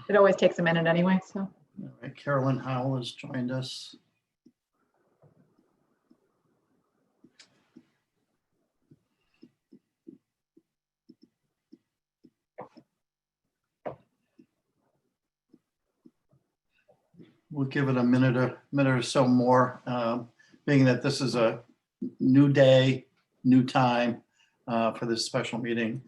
It always takes a minute anyway, so. All right, Carolyn Howell has joined us. We'll give it a minute or so more, being that this is a new day, new time for this special meeting.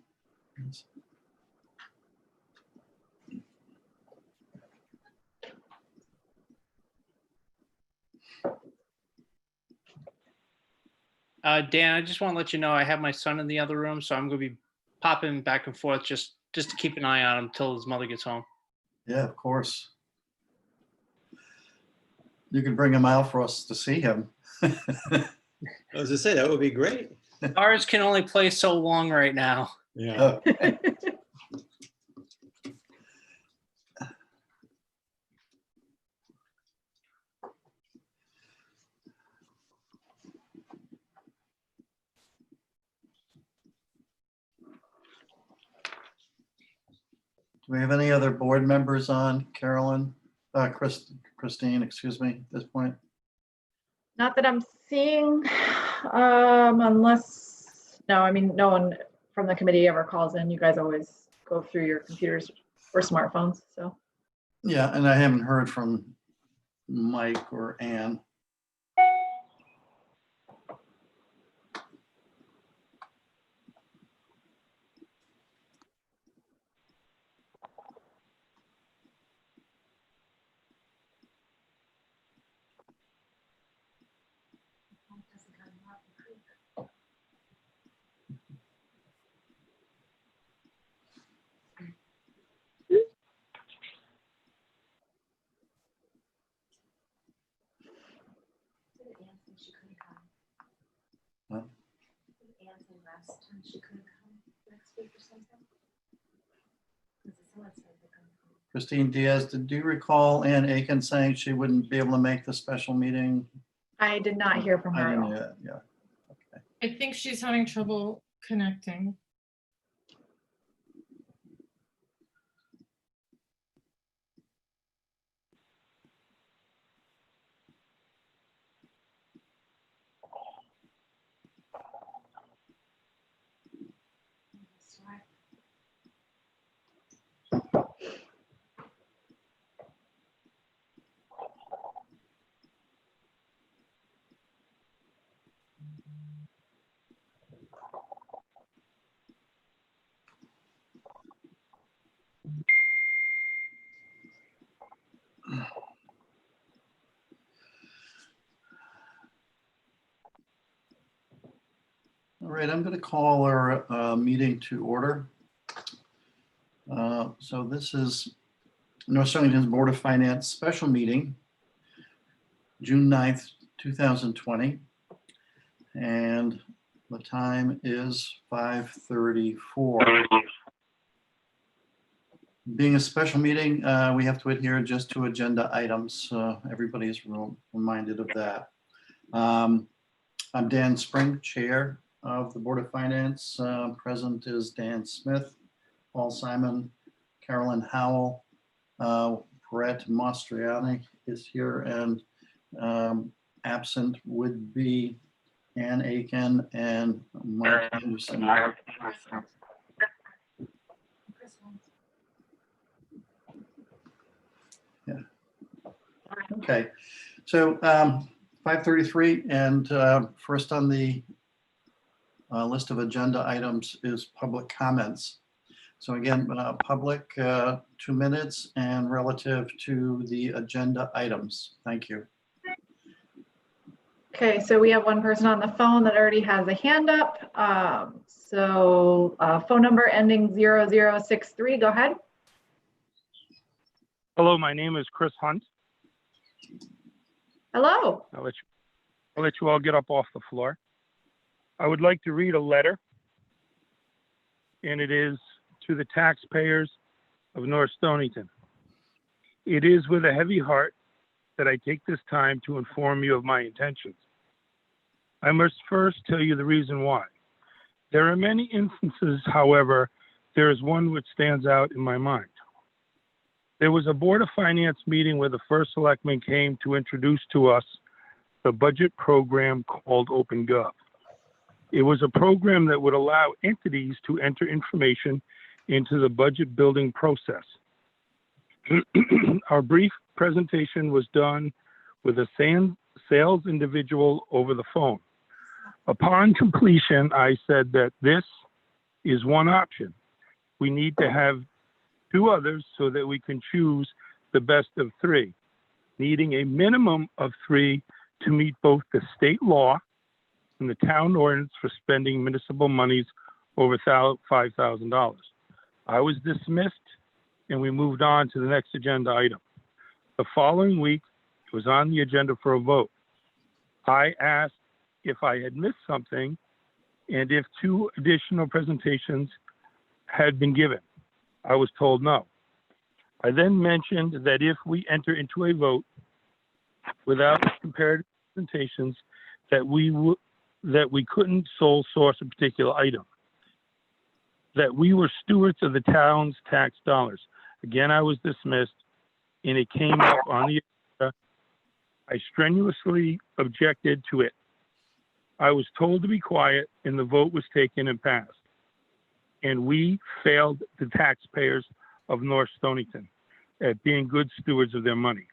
Dan, I just want to let you know I have my son in the other room, so I'm going to be popping back and forth just to keep an eye on him until his mother gets home. Yeah, of course. You can bring him out for us to see him. I was gonna say, that would be great. Ours can only play so long right now. Yeah. Okay. Do we have any other board members on, Carolyn? Christine, excuse me, at this point? Not that I'm seeing, unless, no, I mean, no one from the committee ever calls in. You guys always go through your computers or smartphones, so. Yeah, and I haven't heard from Mike or Ann. Huh? Christine Diaz, did you recall Ann Aiken saying she wouldn't be able to make the special meeting? I did not hear from I her at didn't all. hear that, yeah. Okay. I think she's having trouble connecting. All right, I'm going to call our meeting to order. So this is North Stonington's Board of Finance special meeting, June 9th, 2020. And the time is 5:34. Being a special meeting, we have to adhere just to agenda items. Everybody's reminded of that. I'm Dan Spring, Chair of the Board of Finance. Present is Dan Smith, Paul Simon, Carolyn Howell, Brett Mastriani is here, and absent would be Ann Aiken and Mike Anderson. Yeah. Okay, so 5:33, and first on the list of agenda items is public comments. So again, public 2 minutes and relative to the agenda items. Thank you. Okay, so we have one person on the phone that already has a hand up. Phone number ending 0063, go ahead. Hello, my name is Chris Hunt. Hello. I'll let you all get up off the floor. I would like to read a letter, and it is to the taxpayers of North Stonington. It is with a heavy heart that I take this time to inform you of my intentions. I must first tell you the reason why. There are many instances, however, there is one which stands out in my mind. There was a Board of Finance meeting where the first selectman came to introduce to us the budget program called OpenGov. It was a program that would allow entities to enter information into the budget building process. Our brief presentation was done with a sales individual over the phone. Upon completion, I said that this is one option. We need to have 2 others so that we can choose the best of 3, needing a minimum of 3 to meet both the state law and the town ordinance for spending municipal monies over $5,000. I was dismissed and we moved on to the next agenda item. The following week, it was on the agenda for a vote. I asked if I had missed something and if 2 additional presentations had been given. I was told no. I then mentioned that if we enter into a vote without comparative presentations, that we couldn't sole source a particular item, that we were stewards of the town's tax dollars. Again, I was dismissed, and it came up on the agenda. I strenuously objected to it. I was told to be quiet, and the vote was taken and passed. And we failed the taxpayers of North Stonington at being good stewards of their money.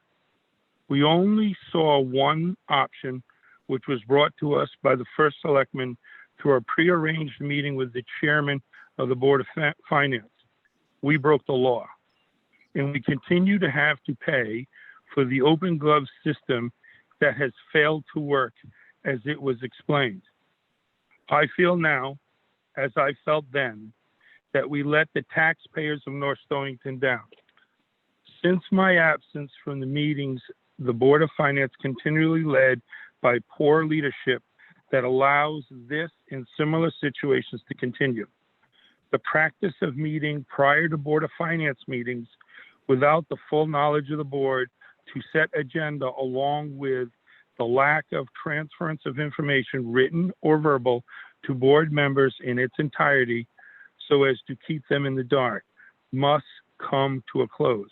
We only saw one option, which was brought to us by the first selectman through a prearranged meeting with the chairman of the Board of Finance. We broke the law, and we continue to have to pay for the OpenGov system that has failed to work as it was explained. I feel now, as I felt then, that we let the taxpayers of North Stonington down. Since my absence from the meetings, the Board of Finance continually led by poor leadership that allows this and similar situations to continue. The practice of meeting prior to Board of Finance meetings without the full knowledge of the board to set agenda, along with the lack of transference of information, written or verbal, to board members in its entirety so as to keep them in the dark, must come to a close.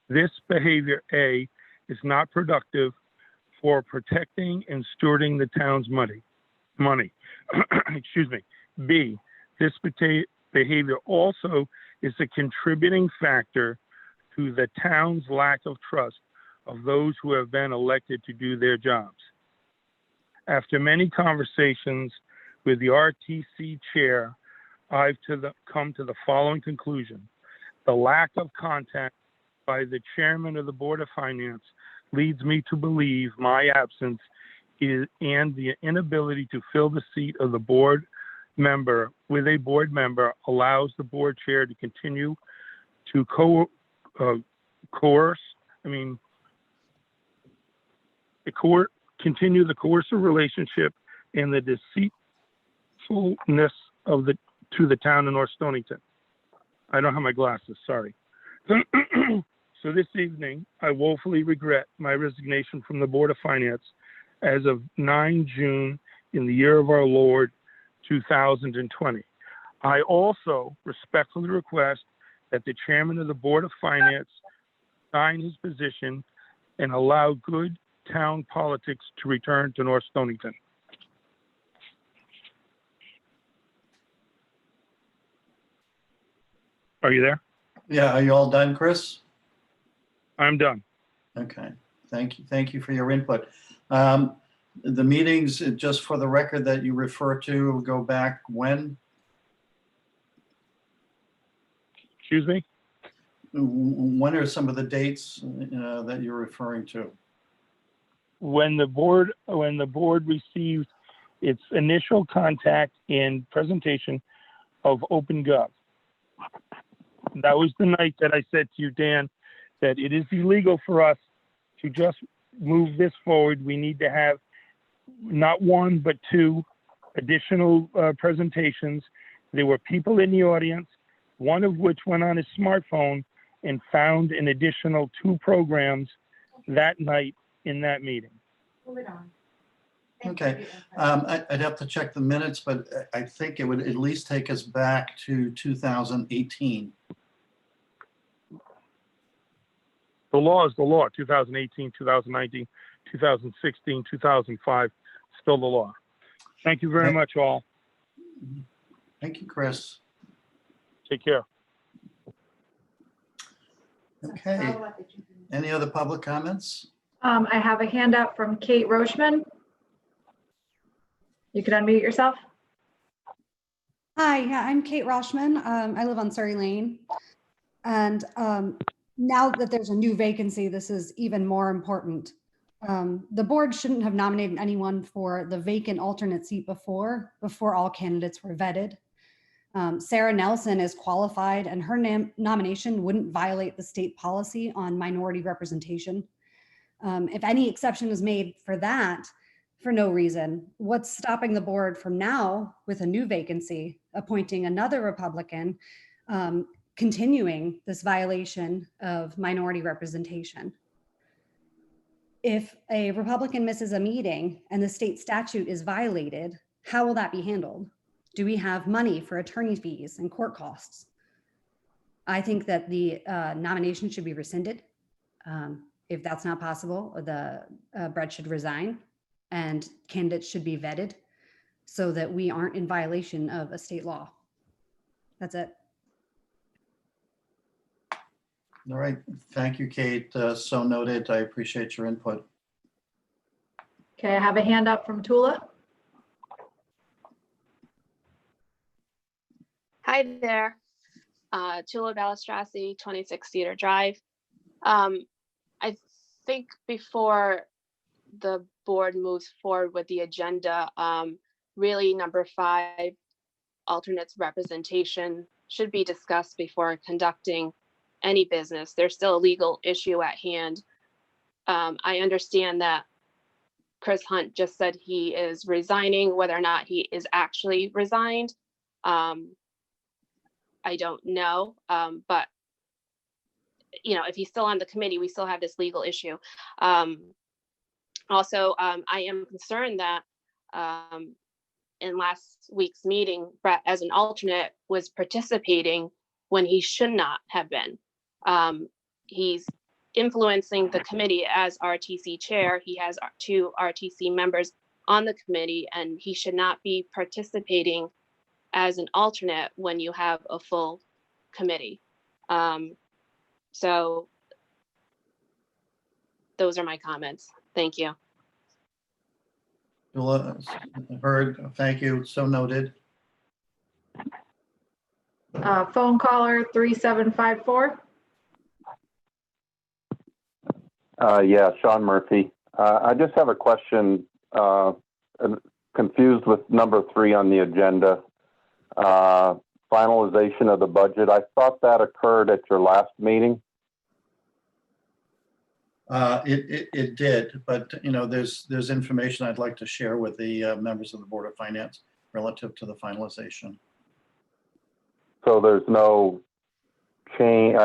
This behavior, A, is not productive for protecting and stewarding the town's money. Excuse me. B, this behavior also is a contributing factor to the town's lack of trust of those who have been elected to do their jobs. After many conversations with the RTC chair, I've come to the following conclusion. The lack of contact by the chairman of the Board of Finance leads me to believe my absence and the inability to fill the seat of the board member with a board member allows the board chair to continue to continue the coercive relationship and the deceitfulness to the town of North Stonington. I don't have my glasses, sorry. So this evening, I woefully regret my resignation from the Board of Finance as of 9 June in the year of our Lord, 2020. I also respectfully request that the chairman of the Board of Finance sign his position and allow good town politics to return to North Stonington. Are you there? Yeah, are you all done, Chris? I'm done. Okay, thank you. Thank you for your input. The meetings, just for the record that you refer to, go back when? Excuse me? When are some of the dates that you're referring to? When the board received its initial contact and presentation of OpenGov. That was the night that I said to you, Dan, that it is illegal for us to just move this forward. We need to have not 1, but 2 additional presentations. There were people in the audience, one of which went on his smartphone and found an additional 2 programs that night in that meeting. Okay, I'd have to check the minutes, but I think it would at least take us back to 2018. The law is the law. 2018, 2019, 2016, 2005, still the law. Thank you very much, all. Thank you, Chris. Take care. Okay. Any other public comments? I have a handout from Kate Roachman. You can unmute yourself. Hi, yeah, I'm Kate Roshman. I live on Surrey Lane. And now that there's a new vacancy, this is even more important. The board shouldn't have nominated anyone for the vacant alternate seat before all candidates were vetted. Sarah Nelson is qualified and her nomination wouldn't violate the state policy on minority representation. If any exception is made for that, for no reason, what's stopping the board from now, with a new vacancy, appointing another Republican, continuing this violation of minority representation? If a Republican misses a meeting and the state statute is violated, how will that be handled? Do we have money for attorney fees and court costs? I think that the nomination should be rescinded. If that's not possible, the Brett should resign and candidates should be vetted so that we aren't in violation of a state law. That's it. All right. Thank you, Kate. So noted. I appreciate your input. Okay, I have a hand up from Tula. Hi there, Tula Balistrasi, 26 Cedar Drive. I think before the board moves forward with the agenda, really number 5, alternates representation, should be discussed before conducting any business. There's still a legal issue at hand. I understand that Chris Hunt just said he is resigning. Whether or not he is actually resigned, I don't know, but you know, if he's still on the committee, we still have this legal issue. Also, I am concerned that in last week's meeting, Brett, as an alternate, was participating when he should not have been. He's influencing the committee as RTC chair. He has 2 RTC members on the committee, and he should not be participating as an alternate when you have a full committee. So those are my comments. Thank you. Tula, heard. Thank you. So noted. Phone caller 3754. Yeah, Sean Murphy. I just have a question. Confused with number 3 on the agenda. Finalization of the budget. I thought that occurred at your last meeting. It did, but you know, there's information I'd like to share with the members of the Board of Finance relative to the finalization. So there's no change.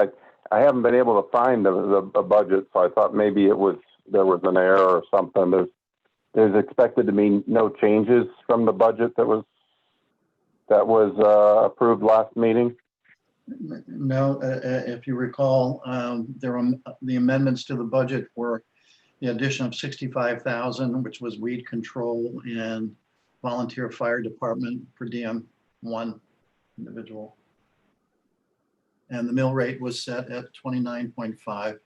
I haven't been able to find the budget, so I thought maybe there was an error or something. There's expected to be no changes from the budget that was approved last meeting. No, if you recall, the amendments to the budget were the addition of 65,000, which was weed control and volunteer fire department per diem, 1 individual. And the mill rate was set at 29.5.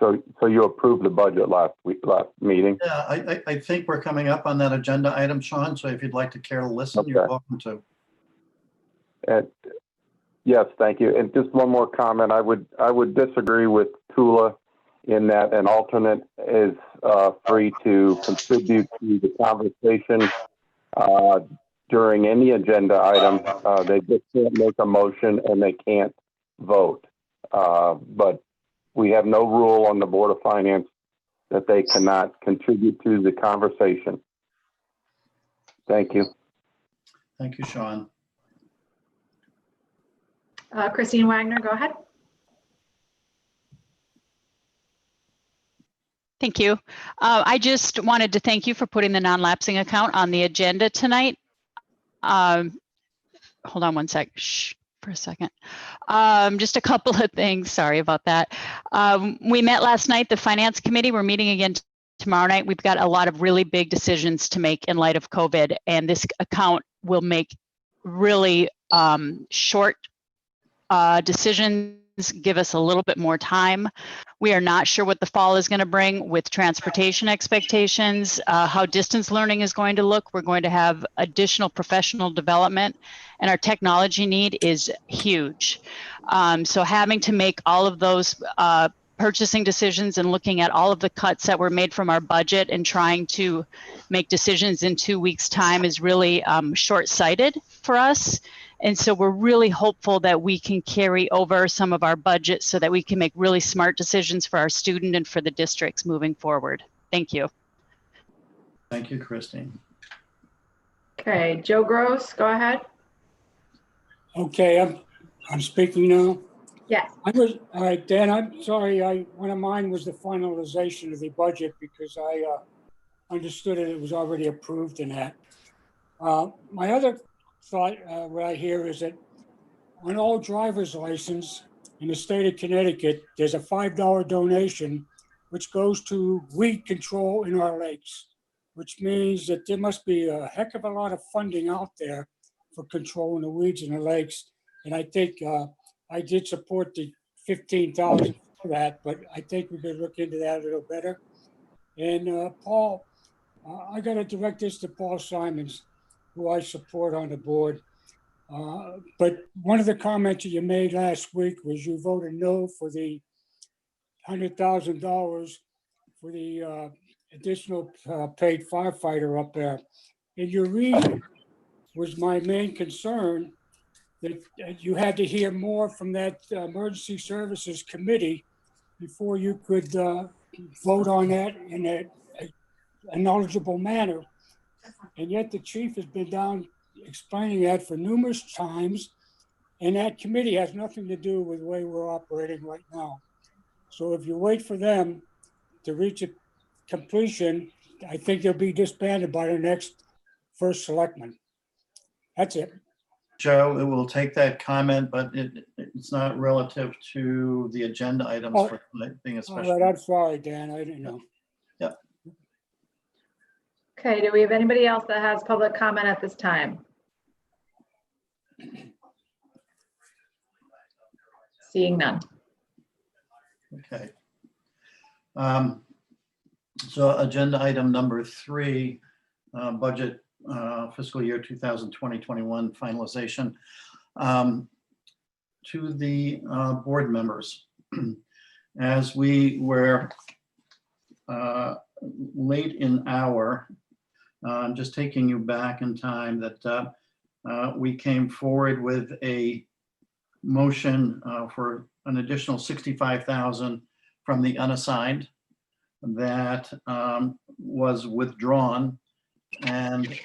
So you approved the budget last meeting? Yeah, I think we're coming up on that agenda item, Sean. So if you'd like to care to listen, You're welcome to. Yes, thank you. And just one more comment. I would disagree with Tula in that an alternate is free to contribute to the conversation during any agenda item. They just can't make a motion and they can't vote. But we have no rule on the Board of Finance that they cannot contribute to the conversation. Thank you. Thank you, Sean. Christine Wagner, go ahead. Thank you. I just wanted to thank you for putting the non-lapsing account on the agenda tonight. Hold on one sec. Shh. for a second. Just a couple of things. Sorry about that. We met last night, the Finance Committee. We're meeting again tomorrow night. We've got a lot of really big decisions to make in light of COVID, and this account will make really short decisions, give us a little bit more time. We are not sure what the fall is going to bring with transportation expectations, how distance learning is going to look. We're going to have additional professional development, and our technology need is huge. So having to make all of those purchasing decisions and looking at all of the cuts that were made from our budget and trying to make decisions in 2 weeks' time is really short-sighted for us. And so we're really hopeful that we can carry over some of our budget so that we can make really smart decisions for our student and for the districts moving forward. Thank you. Thank you, Christine. Okay, Joe Gross, go ahead. Okay, I'm speaking now. Yes. All right, Dan, I'm sorry. One of mine was the finalization of the budget because I understood it was already approved in that. My other thought, what I hear is that on all driver's license in the state of Connecticut, there's a $5 donation which goes to weed control in our lakes, which means that there must be a heck of a lot of funding out there for controlling the weeds in the lakes. And I think I did support the $15,000 for that, but I think we could look into that a little better. And Paul, I got to direct this to Paul Simons, who I support on the board. But one of the comments that you made last week was you voted no for the $100,000 for the additional paid firefighter up there. And your reason was my main concern that you had to hear more from that emergency services committee before you could vote on that in a knowledgeable manner. And yet the chief has been down explaining that for numerous times, and that committee has nothing to do with the way we're operating right now. So if you wait for them to reach a completion, I think they'll be disbanded by the next first selectman. That's it. Joe, it will take that comment, but it's not relative to the agenda items for being a special. All right, I'm sorry, Dan, I didn't know. Yeah. Okay, do we have anybody else that has public comment at this time? Seeing none. Okay. So agenda item number 3, budget fiscal year 2020-21 finalization. To the board members, as we were late in hour, I'm just taking you back in time that we came forward with a motion for an additional $65,000 from the unassigned that was withdrawn and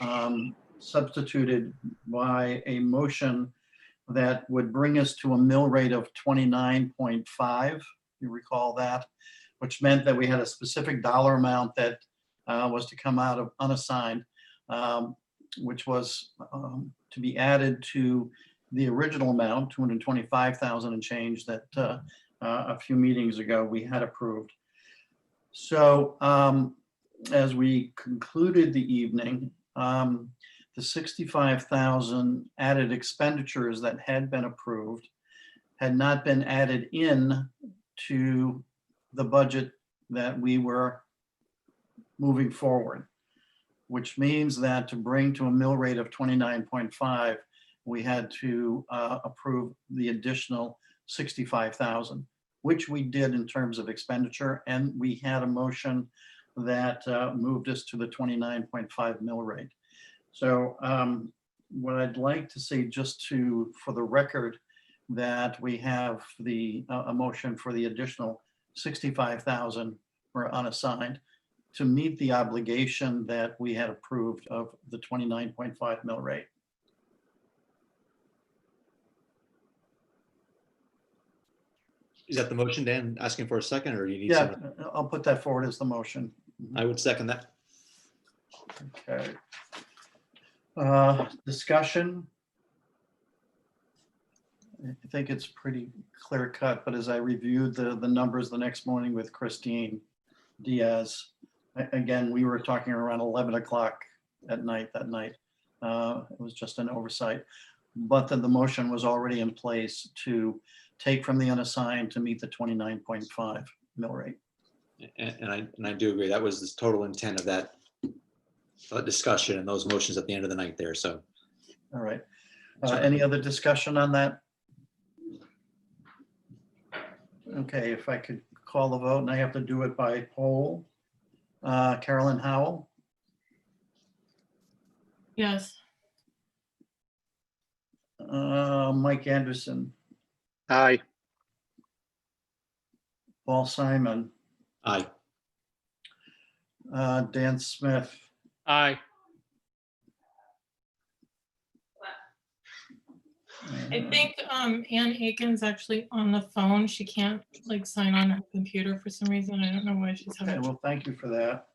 substituted by a motion that would bring us to a mill rate of 29.5. You recall that, which meant that we had a specific dollar amount that was to come out of unassigned, which was to be added to the original amount, $225,000 and change that a few meetings ago we had approved. So as we concluded the evening, the $65,000 added expenditures that had been approved had not been added in to the budget that we were moving forward, which means that to bring to a mill rate of 29.5, we had to approve the additional $65,000, which we did in terms of expenditure, and we had a motion that moved us to the 29.5 mill rate. So what I'd like to see, just for the record, that we have a motion for the additional $65,000 for unassigned to meet the obligation that we had approved of the 29.5 mill rate. Is that the motion, Dan? Asking for a second, or do you need Yeah, some? I'll put that forward as the motion. I would second that. Okay. Discussion? I think it's pretty clear cut, but as I reviewed the numbers the next morning with Christine Diaz, again, we were talking around 11 o'clock at night that night. It was just an oversight, but then the motion was already in place to take from the unassigned to meet the 29.5 mill rate. And I do agree. That was the total intent of that discussion and those motions at the end of the night there. So, All right. Any other discussion on that? Okay, if I could call the vote, and I have to do it by poll. Carolyn Howell, Yes. Mike Anderson, Aye. Paul Simon, aye. Dan Smith, Aye. I think Ann Aiken's actually on the phone. She can't like sign on her computer for some reason. I don't know why she's okay, having. well, thank you for that.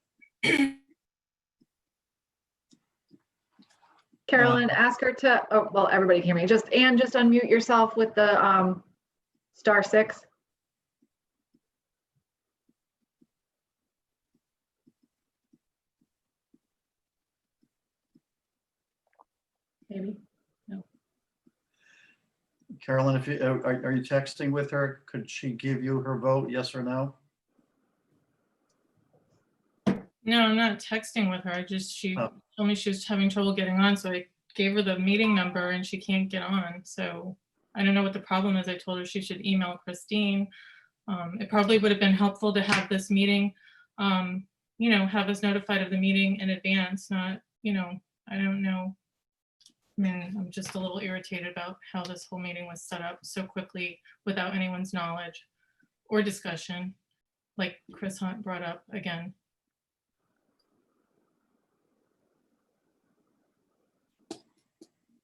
Carolyn, ask her to, oh, well, everybody can hear me. Ann, just unmute yourself with the *6. Maybe. Carolyn, if you, are you texting with her? Could she give you her vote, yes or no? No, I'm not texting with her. She Oh. told me she was having trouble getting on, so I gave her the meeting number and she can't get on. So I don't know what the problem is. I told her she should email Christine. It probably would have been helpful to have this meeting, have us notified of the meeting in advance, not, I don't know. I mean, I'm just a little irritated about how this whole meeting was set up so quickly without anyone's knowledge or discussion, like Chris Hunt brought up again.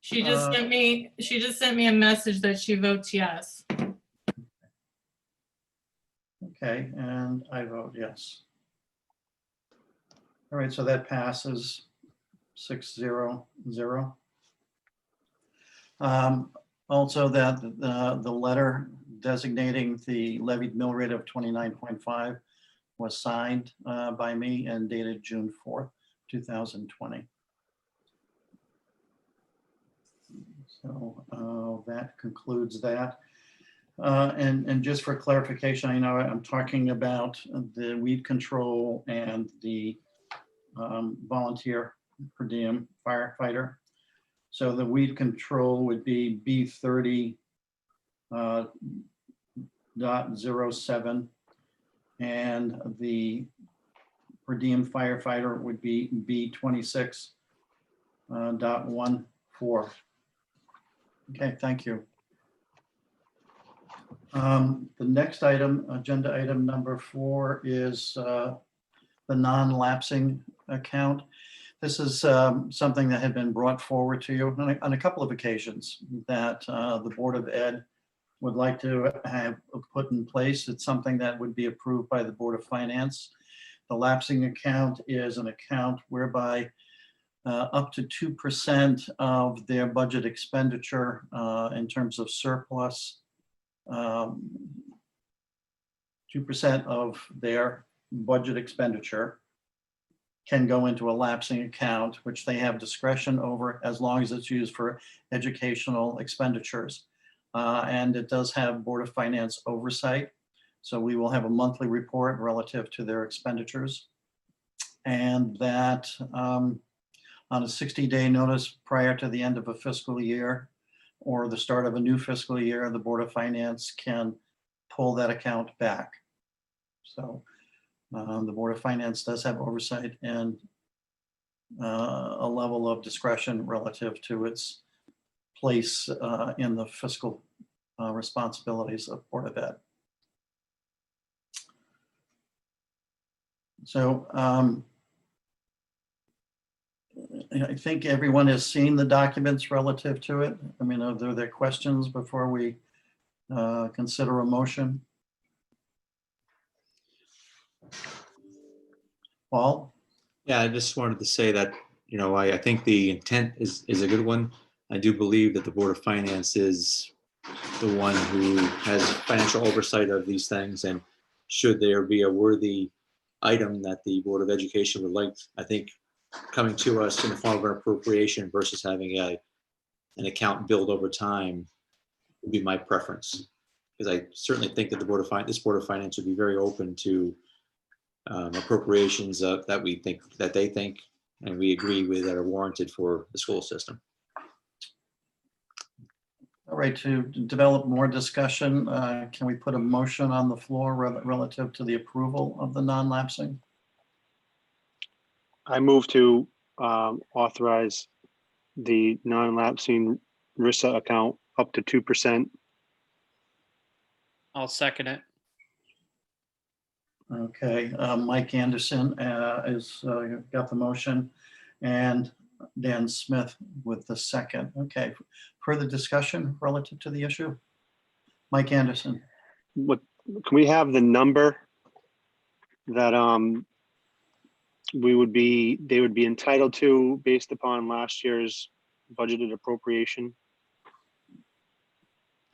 She just sent me a message that she votes yes. Okay, and I vote yes. All right, so that passes 6-0-0. Also, that the letter designating the levied mill rate of 29.5 was signed by me and dated June 4th, 2020. So that concludes that. And just for clarification, I know I'm talking about the weed control and the volunteer per diem firefighter. So the weed control would be B30.07, and the per diem firefighter would be B26.14. Okay, thank you. The next item, agenda item number 4, is the non-lapsing account. This is something that had been brought forward to you on a couple of occasions that the Board of Ed would like to have put in place. It's something that would be approved by the Board of Finance. The lapsing account is an account whereby up to 2% of their budget expenditure in terms of surplus, 2% of their budget expenditure can go into a lapsing account, which they have discretion over as long as it's used for educational expenditures. And it does have Board of Finance oversight. So we will have a monthly report relative to their expenditures. And that on a 60-day notice prior to the end of a fiscal year or the start of a new fiscal year, the Board of Finance can pull that account back. So the Board of Finance does have oversight and a level of discretion relative to its place in the fiscal responsibilities of Board of Ed. So I think everyone has seen the documents relative to it. I mean, are there questions before we consider a motion? Paul? Yeah, I just wanted to say that, I think the intent is a good one. I do believe that the Board of Finance is the one who has financial oversight of these things, and should there be a worthy item that the Board of Education would like, I think, coming to us in the form of an appropriation versus having an account build over time would be my preference. Because I certainly think that this Board of Finance would be very open to appropriations that they think and we agree with that are warranted for the school system. All right, to develop more discussion, can we put a motion on the floor relative to the approval of the non-lapsing? I move to authorize the non-lapsing RISA account up to 2%. I'll second it. Okay, Mike Anderson is got the motion, and Dan Smith with the second. Okay, further discussion relative to the issue? Mike Anderson. What can we have the number that they would be entitled to based upon last year's budgeted appropriation?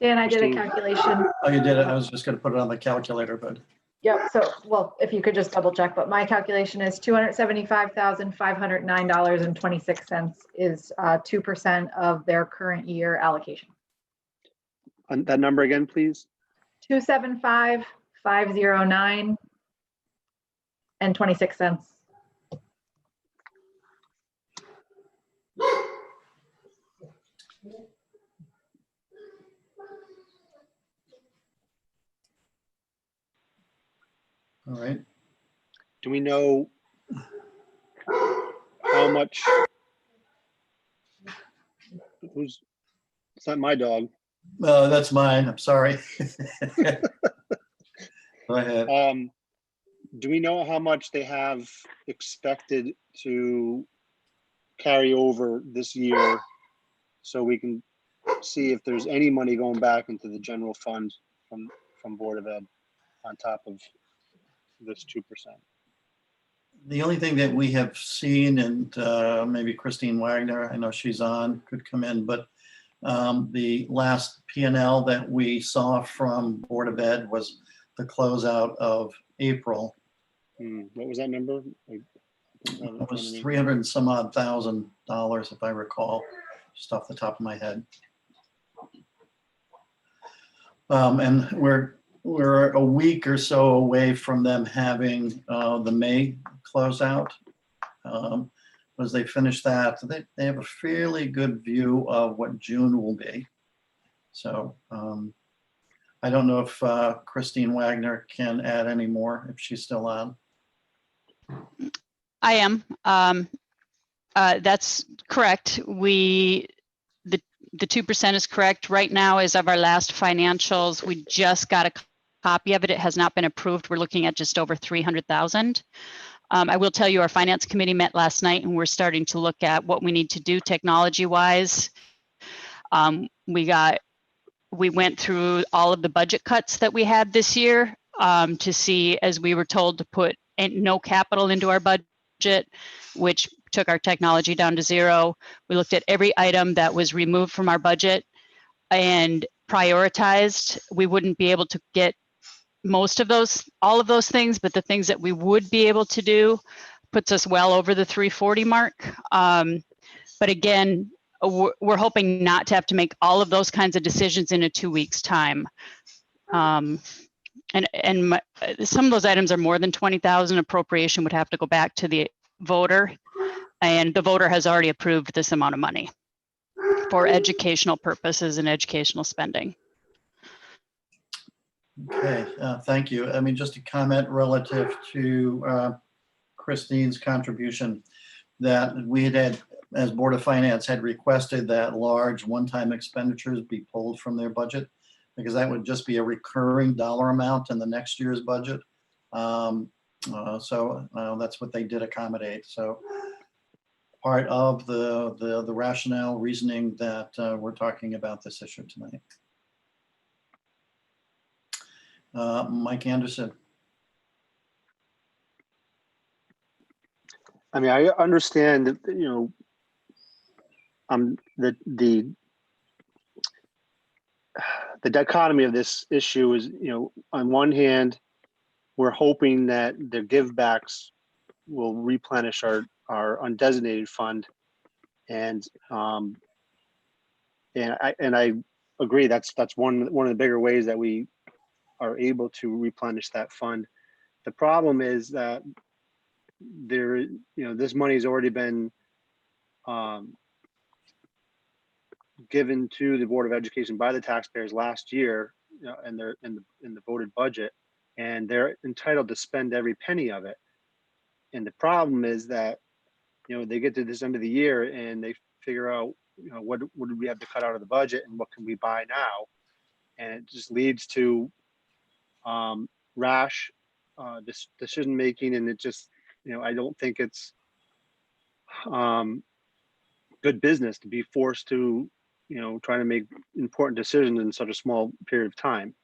Dan, I did a Christine? calculation. Oh, you did it. I was just going to put it on the calculator, but Yep. So, well, if you could just double check, but my calculation is $275,509.26 is 2% of their current year allocation. And that number again, please. 275,509 and 26 cents. all right. Do we know how much? Is that my dog? That's mine. I'm sorry. Go ahead. Do we know how much they have expected to carry over this year, so we can see if there's any money going back into the general fund from Board of Ed on top of this 2%? The only thing that we have seen, and maybe Christine Wagner, I know she's on, could come in, but the last P&L that we saw from Board of Ed was the closeout of April. What was that number? It was 300 and some odd $1,000, if I recall, just off the top of my head. And we're a week or so away from them having the May closeout. As they finish that, they have a fairly good view of what June will be. So I don't know if Christine Wagner can add any more if she's still on. I am. That's correct. The 2% is correct. Right now, as of our last financials, we just got a copy of it. It has not been approved. We're looking at just over 300,000. I will tell you, our finance committee met last night, and we're starting to look at what we need to do technology-wise. We went through all of the budget cuts that we had this year to see, as we were told, to put no capital into our budget, which took our technology down to zero. We looked at every item that was removed from our budget and prioritized. We wouldn't be able to get all of those things, but the things that we would be able to do puts us well over the 340 mark. But again, we're hoping not to have to make all of those kinds of decisions in a 2 weeks time. And some of those items are more than 20,000. Appropriation would have to go back to the voter, and the voter has already approved this amount of money for educational purposes and educational spending. Okay, thank you. I mean, just a comment relative to Christine's contribution, that we had, as Board of Finance, had requested that large one-time expenditures be pulled from their budget, because that would just be a recurring dollar amount in the next year's budget. So that's what they did accommodate. So part of the rationale reasoning that we're talking about this issue tonight. Mike Anderson. I mean, I understand that, you know, the dichotomy of this issue is, on one hand, we're hoping that the givebacks will replenish our undesignated fund. And I agree, that's one of the bigger ways that we are able to replenish that fund. The problem is that this money has already been given to the Board of Education by the taxpayers last year, in the voted budget, and they're entitled to spend every penny of it. And the problem is that, they get to this end of the year and they figure out, what did we have to cut out of the budget and what can we buy now? And it just leads to rash decision making, and it just, I don't think it's good business to be forced to, try to make important decisions in such a small period of time.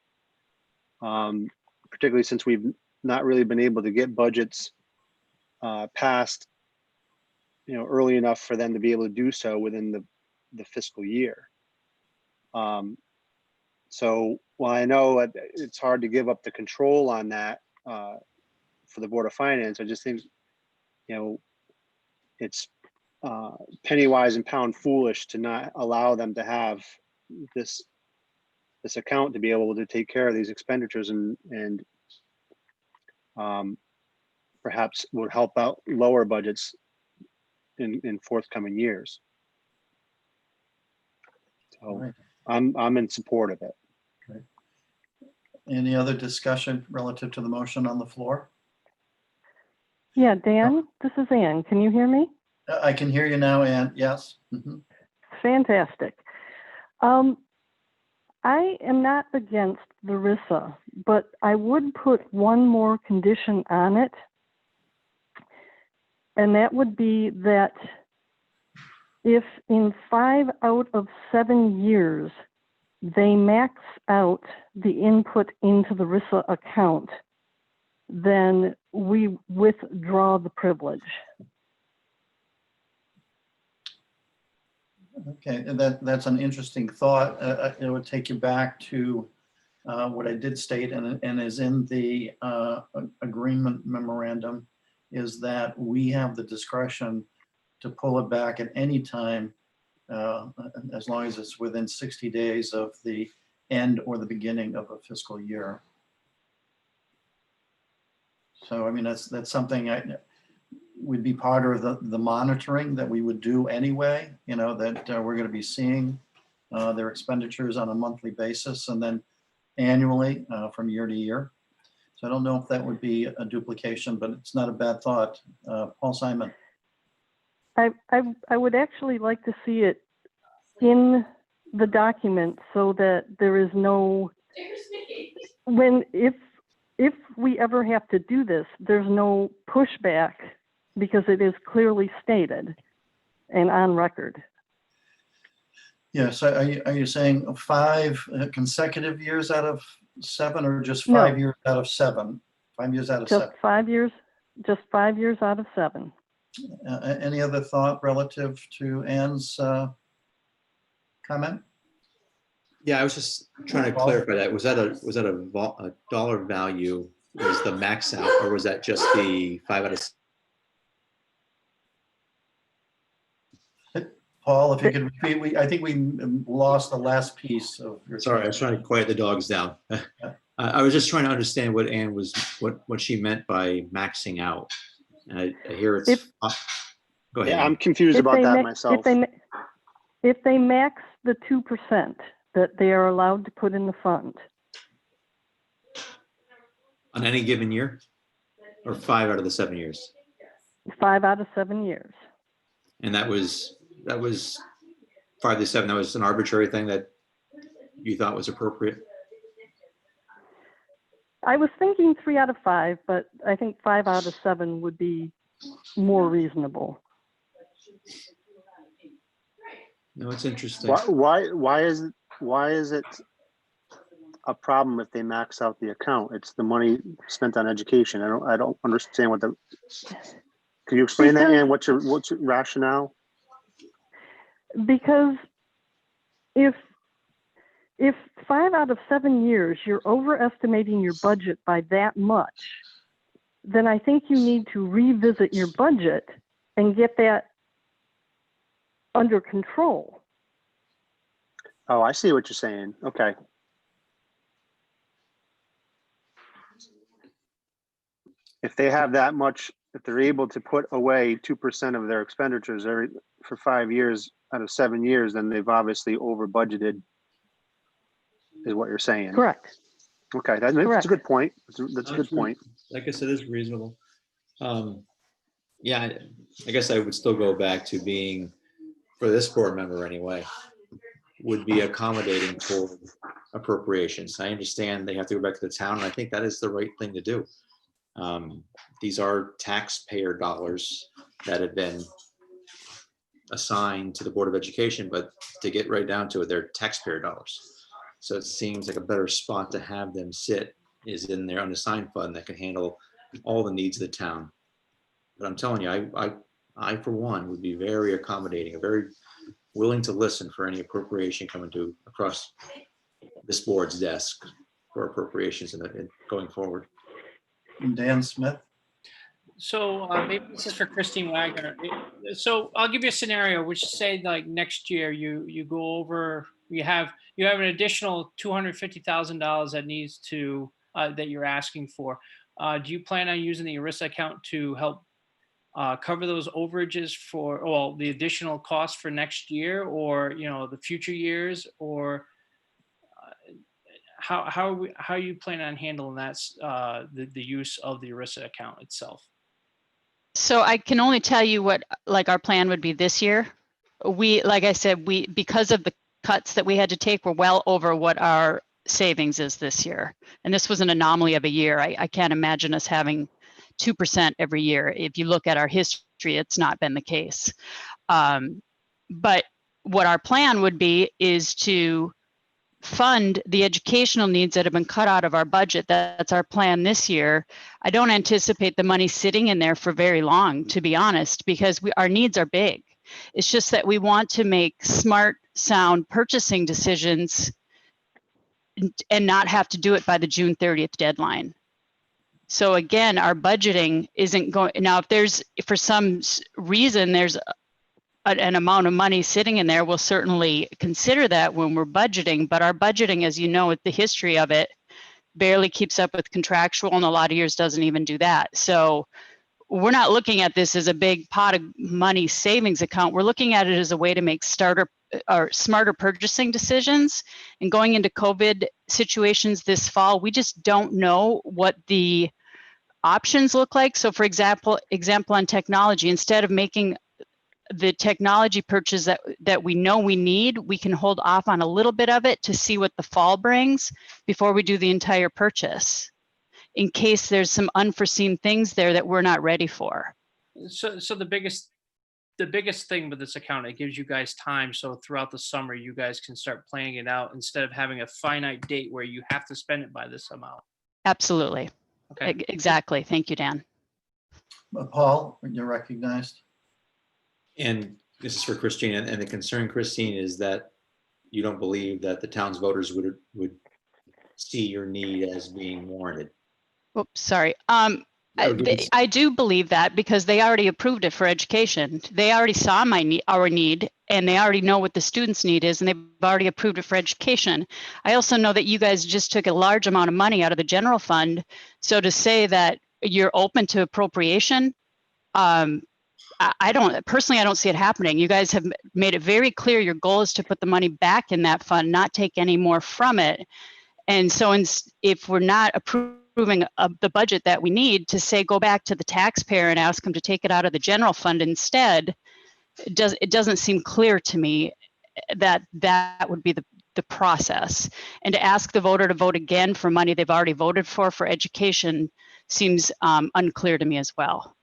Particularly since we've not really been able to get budgets passed, early enough for them to be able to do so within the fiscal year. So while I know it's hard to give up the control on that for the Board of Finance, I just think, it's penny wise and pound foolish to not allow them to have this account to be able to take care of these expenditures and perhaps would help out lower budgets in forthcoming years. So Right. I'm in support of it. Okay. Any other discussion relative to the motion on the floor? Yeah, Dan, this is Ann. Can you hear me? I can hear you now, Ann. Yes. Mhm. Fantastic. I am not against the RISA, but I would put one more condition on it. And that would be that if in 5 out of 7 years, they max out the input into the RISA account, then we withdraw the privilege. Okay, and that's an interesting thought. It would take you back to what I did state and is in the agreement memorandum, is that we have the discretion to pull it back at any time, as long as it's within 60 days of the end or the beginning of a fiscal year. So, I mean, that's something would be part of the monitoring that we would do anyway, that we're going to be seeing their expenditures on a monthly basis and then annually from year to year. So I don't know if that would be a duplication, but it's not a bad thought. Paul Simon. I would actually like to see it in the document so that there is no, if we ever have to do this, there's no pushback because it is clearly stated and on record. Yes, are you saying 5 consecutive years out of 7 or just 5 years out of 7? 5 years out of 7? Just 5 years, just 5 years out of 7. Any other thought relative to Ann's comment? Yeah, I was just trying to clarify that. Was that a dollar value was the max out, or was that just the 5 out of 7? Paul, if you could repeat, I think we lost the last piece of your. Sorry, I was trying to quiet the dogs down. I was just trying to understand what Ann was, what she meant by maxing out. And I hear it's. Go ahead. Yeah, I'm confused about that myself. If they max the 2% that they are allowed to put in the fund. On any given year? Or 5 out of the 7 years? 5 out of 7 years. And that was 5 to 7. That was an arbitrary thing that you thought was appropriate? I was thinking 3 out of 5, but I think 5 out of 7 would be more reasonable. No, it's interesting. Why is it a problem if they max out the account? It's the money spent on education. I don't understand what the. Can you explain that, Ann? What's your rationale? Because if if 5 out of 7 years you're overestimating your budget by that much, then I think you need to revisit your budget and get that under control. Oh, I see what you're saying. Okay. If they have that much, if they're able to put away 2% of their expenditures for 5 years out of 7 years, then they've obviously over budgeted, is what you're saying. Correct. Okay, that's Correct. a good point. That's a good point. Like I said, it's reasonable. Yeah, I guess I would still go back to being, for this board member anyway, would be accommodating toward appropriations. I understand they have to go back to the town, and I think that is the right thing to do. These are taxpayer dollars that have been assigned to the Board of Education, but to get right down to it, they're taxpayer dollars. So it seems like a better spot to have them sit is in their unassigned fund that can handle all the needs of the town. But I'm telling you, I for one would be very accommodating, very willing to listen for any appropriation coming to across this board's desk for appropriations and going forward. Dan Smith. So maybe this is for Christine Wagner. So I'll give you a scenario, which say like next year you go over, you have an additional $250,000 that needs to that you're asking for. Do you plan on using the ERISA account to help cover those overages for, well, the additional cost for next year, or the future years, or how you plan on handling that, the use of the ERISA account itself? So I can only tell you what like our plan would be this year. Like I said, because of the cuts that we had to take, we're well over what our savings is this year. And this was an anomaly of a year. I can't imagine us having 2% every year. If you look at our history, it's not been the case. But what our plan would be is to fund the educational needs that have been cut out of our budget. That's our plan this year. I don't anticipate the money sitting in there for very long, to be honest, because our needs are big. It's just that we want to make smart, sound purchasing decisions and not have to do it by the June 30th deadline. So again, our budgeting isn't going, now if there's, for some reason, there's an amount of money sitting in there, we'll certainly consider that when we're budgeting, but our budgeting, as you know, with the history of it, barely keeps up with contractual, and a lot of years doesn't even do that. So we're not looking at this as a big pot of money savings account. We're looking at it as a way to make smarter purchasing decisions. And going into COVID situations this fall, we just don't know what the options look like. So for example on technology, instead of making the technology purchase that we know we need, we can hold off on a little bit of it to see what the fall brings before we do the entire purchase, in case there's some unforeseen things there that we're not ready for. So the biggest thing with this account, it gives you guys time. So throughout the summer, you guys can start planning it out instead of having a finite date where you have to spend it by this amount. Absolutely. Okay. Exactly. Thank you, Dan. Paul, you're recognized. And this is for Christine, and the concern, Christine, is that you don't believe that the town's voters would see your need as being warranted. Oops, sorry. I do believe that, because they already approved it for education. They already saw our need, and they already know what the students' need is, and they've already approved it for education. I also know that you guys just took a large amount of money out of the general fund. So to say that you're open to appropriation, I don't see it happening. You guys have made it very clear your goal is to put the money back in that fund, not take any more from it. And so if we're not approving the budget that we need, to say go back to the taxpayer and ask them to take it out of the general fund instead, it doesn't seem clear to me that that would be the process. And to ask the voter to vote again for money they've already voted for education seems unclear to me as well.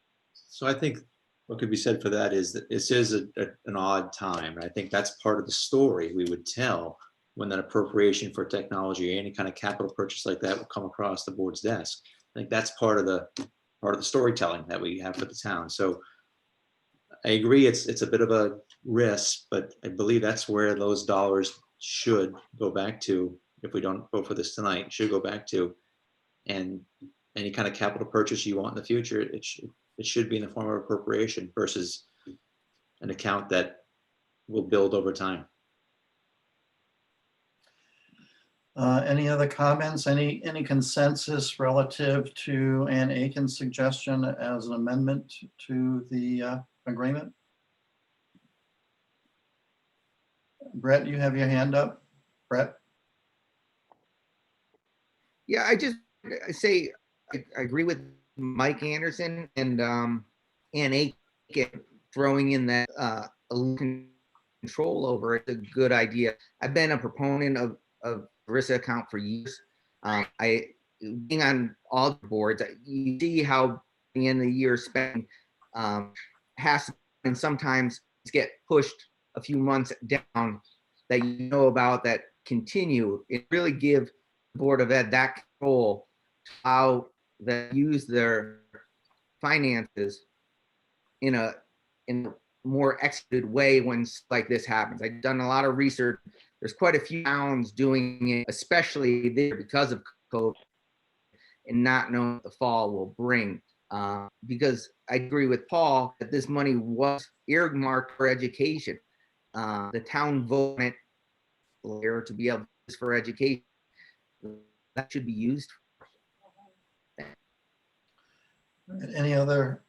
So I think what could be said for that is that this is an odd time. And I think that's part of the story we would tell when that appropriation for technology or any kind of capital purchase like that will come across the board's desk. I think that's part of the storytelling that we have for the town. So I agree, it's a bit of a risk, but I believe that's where those dollars should go back to, if we don't vote for this tonight, should go back to. And any kind of capital purchase you want in the future, it should be in the form of appropriation versus an account that will build over time. Any other comments? Any consensus relative to Ann Aiken's suggestion as an amendment to the agreement? Brett, you have your hand up. Brett? Yeah, I say I agree with Mike Anderson and Ann Aiken throwing in that control over it. It's a good idea. I've been a proponent of ERISA account for years. Being on all the boards, you see how the end of the year spending has to, and sometimes it's get pushed a few months down that you know about that continue. It really give the Board of Ed that control to how they use their finances in a more executed way when stuff like this happens. I've done a lot of research. There's quite a few towns doing it, especially there because of COVID and not knowing what the fall will bring. Because I agree with Paul that this money was earmarked for education. The town voted it to be able to use for education. That should be used. Any other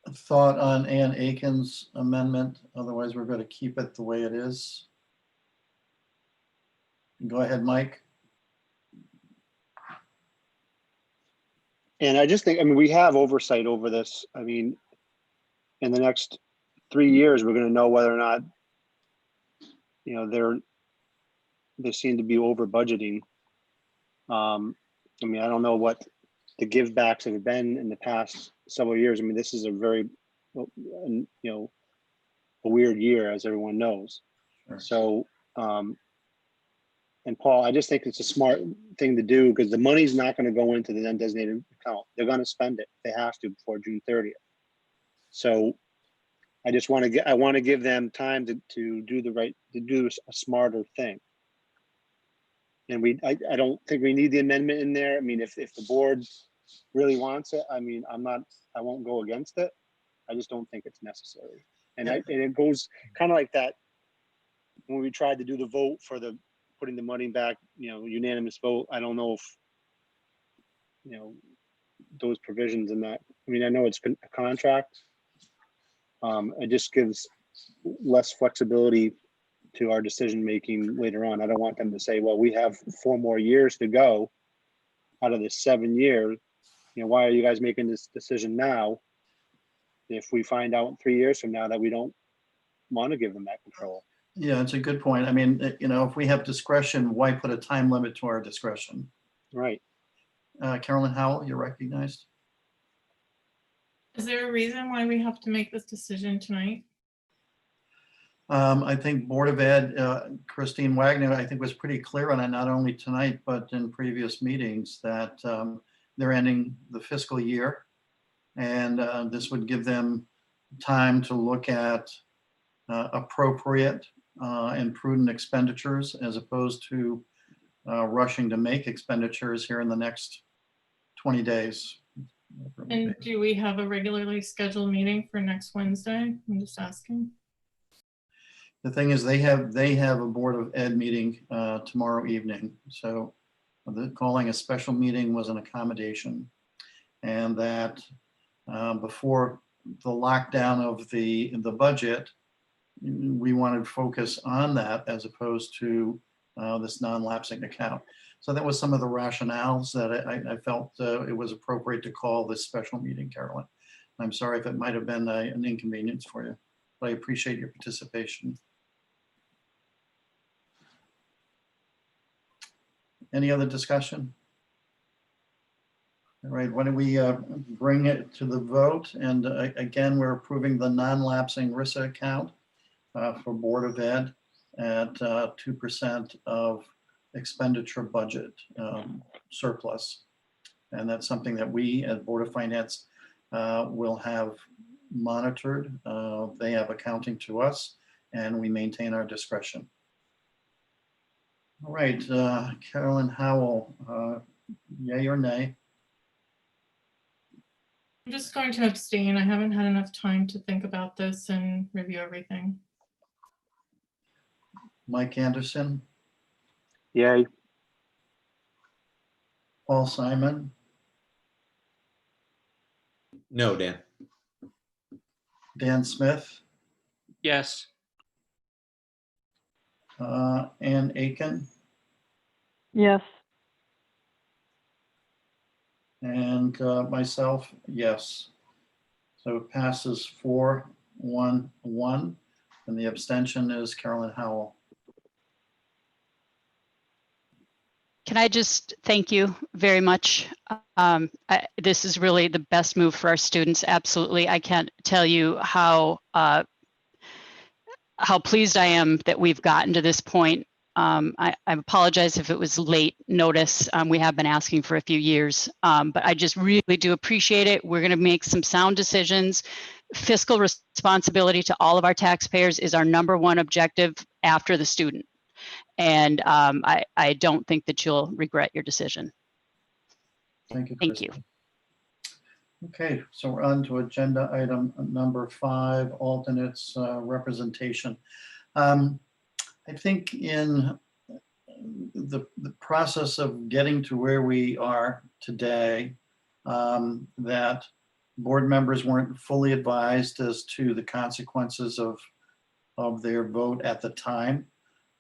thought on Ann Aiken's amendment? Otherwise, we're going to keep it the way it is. Go ahead, Mike. And I just think, I mean, we have oversight over this. I mean, in the next 3 years, we're going to know whether or not, you know, they seem to be over budgeting. I mean, I don't know what the give backs have been in the past several years. I mean, this is a very, you know, a weird year, as everyone knows. Sure. So, and Paul, I just think it's a smart thing to do because the money's not going to go into the undesignated account. They're going to spend it. They have to before June 30th. So I just want to I want to give them time to do a smarter thing. And I don't think we need the amendment in there. I mean, if the board really wants it, I mean, I won't go against it. I just don't think it's necessary. And it goes kind of like that when we tried to do the vote for putting the money back, you know, unanimous vote. I don't know if, you know, those provisions in that, I mean, I know it's a contract. It just gives less flexibility to our decision-making later on. I don't want them to say, well, we have 4 more years to go out of this 7 years. You know, why are you guys making this decision now? If we find out 3 years from now that we don't want to give them that control. Yeah, it's a good point. I mean, you know, if we have discretion, why put a time limit to our discretion? Right. Carolyn Howell, you're recognized. Is there a reason why we have to make this decision tonight? I think Board of Ed, Christine Wagner, I think was pretty clear on it, not only tonight, but in previous meetings that they're ending the fiscal year. And this would give them time to look at appropriate and prudent expenditures as opposed to rushing to make expenditures here in the next 20 days. And do we have a regularly scheduled meeting for next Wednesday? I'm just asking. The thing is, they have a Board of Ed meeting tomorrow evening. So calling a special meeting was an accommodation. And that before the lockdown of the budget, we wanted focus on that as opposed to this non-lapsing account. So that was some of the rationales that I felt it was appropriate to call this special meeting, Carolyn. I'm sorry if it might have been an inconvenience for you, but I appreciate your participation. Any other discussion? All right, why don't we bring it to the vote? And again, we're approving the non-lapsing RISA account for Board of Ed at 2% of expenditure budget surplus. And that's something that we at Board of Finance will have monitored. They have accounting to us and we maintain our discretion. All right, Carolyn Howell, yay or nay? I'm just going to abstain. I haven't had enough time to think about this and review everything. Mike Anderson, Yay. Paul Simon, No, Dan. Dan Smith, Yes. Ann Aiken, Yes. and myself, yes. So it passes 4-1-1, and the abstention is Carolyn Howell. Can I just thank you very much? This is really the best move for our students. Absolutely. I can't tell you how pleased I am that we've gotten to this point. I apologize if it was late notice. We have been asking for a few years, but I just really do appreciate it. We're going to make some sound decisions. Fiscal responsibility to all of our taxpayers is our #1 objective after the student. And I don't think that you'll regret your decision. Thank you. Thank you. Kristen. Okay, so we're on to agenda item number 5, alternates representation. I think in the process of getting to where we are today, that board members weren't fully advised as to the consequences of their vote at the time.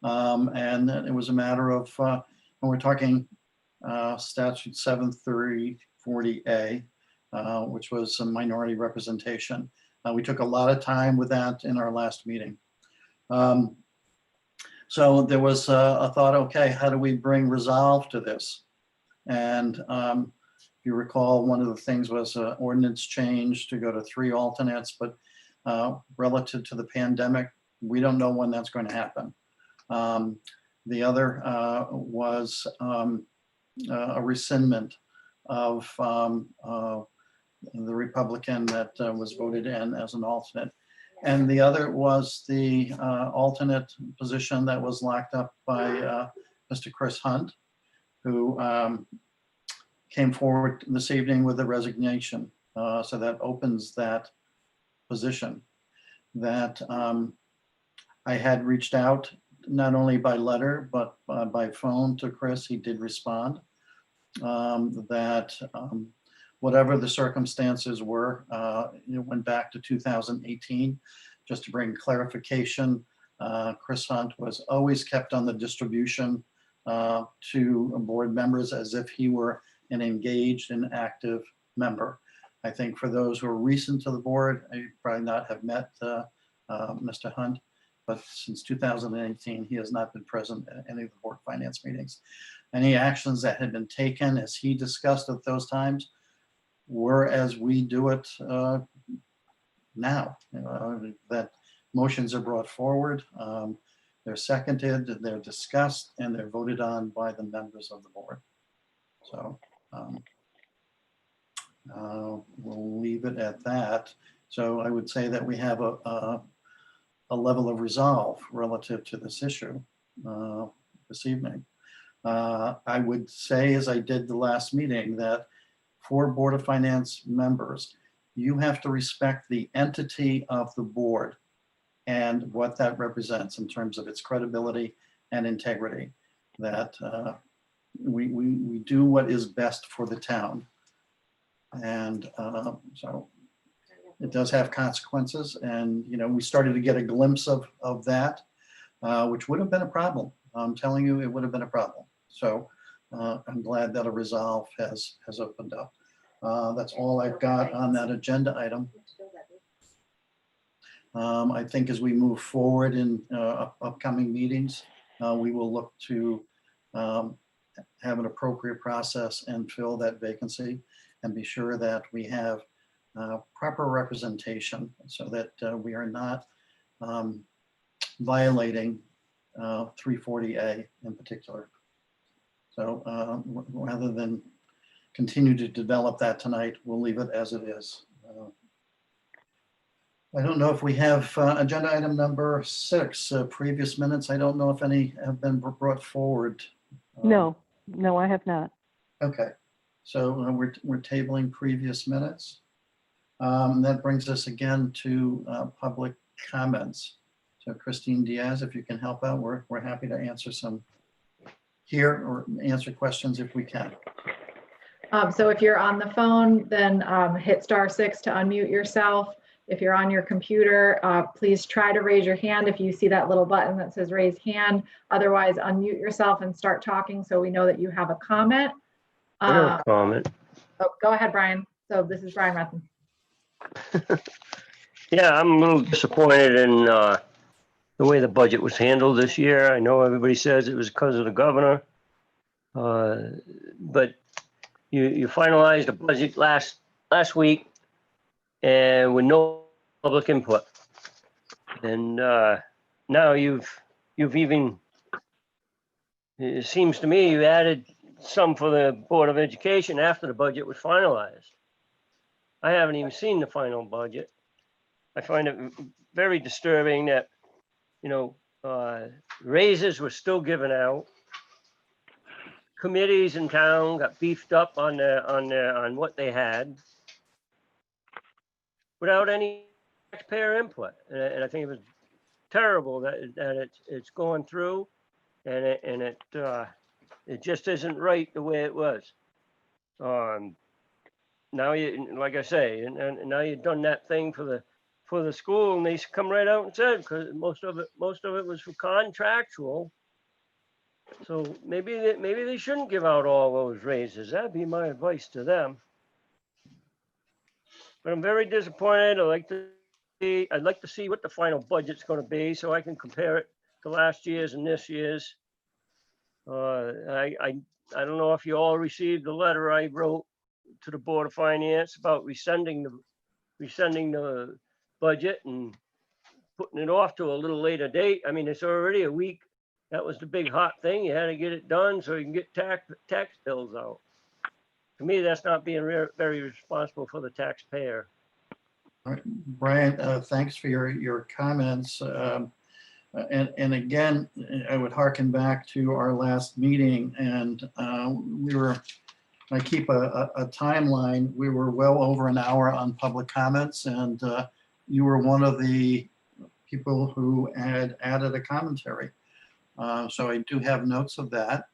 And then it was a matter of, when we're talking statute 73040A, which was some minority representation. We took a lot of time with that in our last meeting. So there was a thought, okay, how do we bring resolve to this? And if you recall, one of the things was ordinance change to go to 3 alternates, but relative to the pandemic, we don't know when that's going to happen. The other was a rescindment of the Republican that was voted in as an alternate. And the other was the alternate position that was locked up by Mr. Chris Hunt, who came forward this evening with a resignation. So that opens that position. That I had reached out not only by letter, but by phone to Chris. He did respond. Whatever the circumstances were, it went back to 2018. Just to bring clarification, Chris Hunt was always kept on the distribution to board members as if he were an engaged and active member. I think for those who are recent to the board, I probably not have met Mr. Hunt, but since 2018, he has not been present at any of the board finance meetings. Any actions that had been taken, as he discussed at those times, were as we do it now. That motions are brought forward, they're seconded, they're discussed, and they're voted on by the members of the board. So we'll leave it at that. So I would say that we have a level of resolve relative to this issue this evening. I would say, as I did the last meeting, that for Board of Finance members, you have to respect the entity of the board and what that represents in terms of its credibility and integrity. That we do what is best for the town. And so it does have consequences. And, you know, we started to get a glimpse of that, which would have been a problem. I'm telling you, it would have been a problem. So I'm glad that a resolve has opened up. That's all I've got on that agenda item. I think as we move forward in upcoming meetings, we will look to have an appropriate process and fill that vacancy and be sure that we have proper representation so that we are not violating 340A in particular. So rather than continue to develop that tonight, we'll leave it as it is. I don't know if we have agenda item number 6, previous minutes. I don't know if any have been brought forward. No, no, I have not. Okay, so we're tabling previous minutes. That brings us again to public comments. So Christine Diaz, if you can help out, we're happy to answer some here or answer questions if we can. So if you're on the phone, then hit *6 to unmute yourself. If you're on your computer, please try to raise your hand if you see that little button that says raise hand. Otherwise, unmute yourself and start talking so we know that you have a comment. I have a comment. Oh, go ahead, Brian. So this is Brian Rethen. Yeah, I'm a little disappointed in the way the budget was handled this year. I know everybody says it was because of the governor. But you finalized the budget last week and with no public input. And now you've even, it seems to me you added some for the Board of Education after the budget was finalized. I haven't even seen the final budget. I find it very disturbing that, raises were still given out. Committees in town got beefed up on what they had without any taxpayer input. And I think it was terrible that it's going through and it just isn't right the way it was. Now you, like I say, and now you've done that thing for the school, and they come right out and said, because most of it was for contractual. So maybe they shouldn't give out all those raises. That'd be my advice to them. But I'm very disappointed. I'd like to see what the final budget's going to be so I can compare it to last year's and this year's. I don't know if you all received the letter I wrote to the Board of Finance about rescinding the budget and putting it off to a little later date. I mean, it's already a week. That was the big hot thing. You had to get it done so you can get tax bills out. To me, that's not being very responsible for the taxpayer. All right, Brian, thanks for your comments. And again, I would hearken back to our last meeting, and I keep a timeline. We were well over an hour on public comments, and you were one of the people who had added a commentary. So I do have notes of that.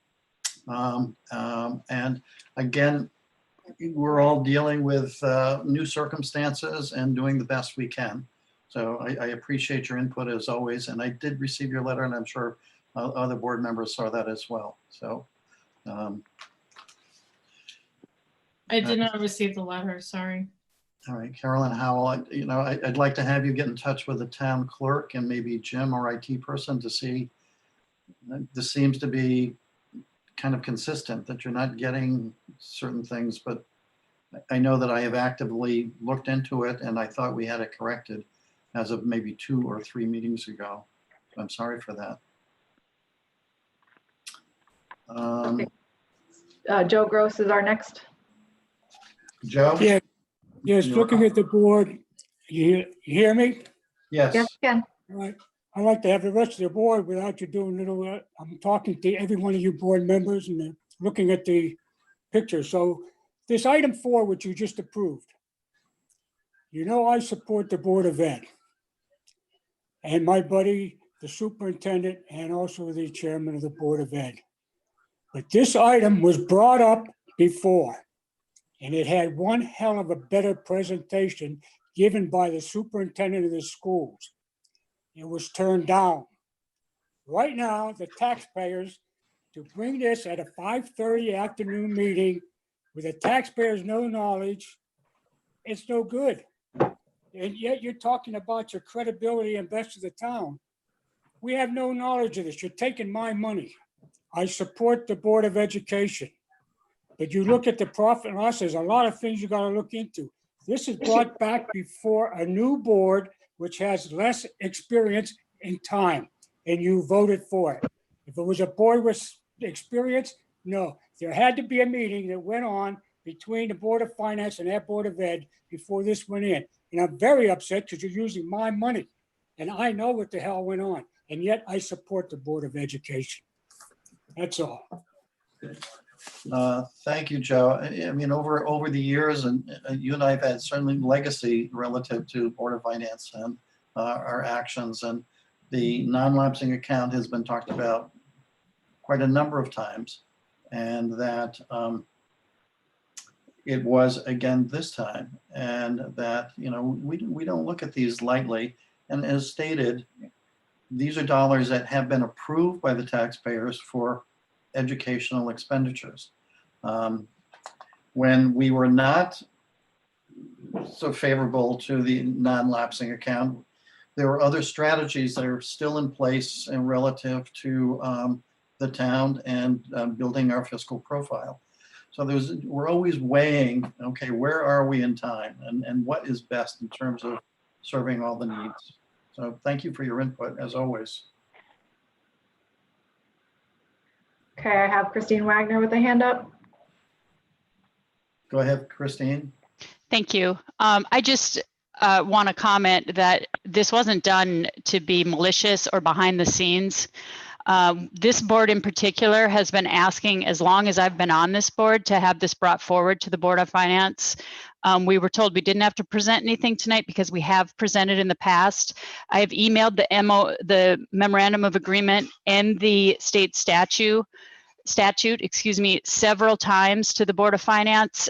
And again, we're all dealing with new circumstances and doing the best we can. So I appreciate your input as always. And I did receive your letter, and I'm sure other board members saw that as well. So. I did not receive the letter, sorry. All right, Carolyn Howell, I'd like to have you get in touch with the town clerk and maybe Jim or IT person to see. This seems to be kind of consistent that you're not getting certain things, but I know that I have actively looked into it and I thought we had it corrected as of maybe 2 or 3 meetings ago. I'm sorry for that. Joe Gross is our next. Joe? Yeah, yes, looking at the board, you hear me? Yes. Yes, Ken. All right. I'd like to have the rest of the board without you doing little, I'm talking to every one of you board members and looking at the picture. So this item 4, which you just approved, I support the Board of Ed and my buddy, the superintendent, and also the chairman of the Board of Ed. But this item was brought up before, and it had one hell of a better presentation given by the superintendent of the schools. It was turned down. Right now, the taxpayers, to bring this at a 5:30 afternoon meeting with the taxpayers' no knowledge, it's no good. And yet you're talking about your credibility and best of the town. We have no knowledge of this. You're taking my money. I support the Board of Education. But you look at the profit and loss, there's a lot of things you got to look into. This is brought back before a new board, which has less experience in time, and you voted for it. If it was a board with experience, no. There had to be a meeting that went on between the Board of Finance and that Board of Ed before this went in. And I'm very upset because you're using my money. And I know what the hell went on. And yet I support the Board of Education. That's all. Thank you, Joe. I mean, over the years, and you and I have had certainly legacy relative to Board of Finance and our actions. And the non-lapsing account has been talked about quite a number of times, and that it was again this time, and that, you know, we don't look at these lightly. And as stated, these are dollars that have been approved by the taxpayers for educational expenditures. When we were not so favorable to the non-lapsing account, there were other strategies that are still in place and relative to the town and building our fiscal profile. So we're always weighing, okay, where are we in time, and what is best in terms of serving all the needs. So thank you for your input, as always. Okay, I have Christine Wagner with a hand up. Go ahead, Christine. Thank you. I just want to comment that this wasn't done to be malicious or behind the scenes. This board in particular has been asking, as long as I've been on this board, to have this brought forward to the Board of Finance. We were told we didn't have to present anything tonight because we have presented in the past. I have emailed the memorandum of agreement and the state statute, several times to the Board of Finance.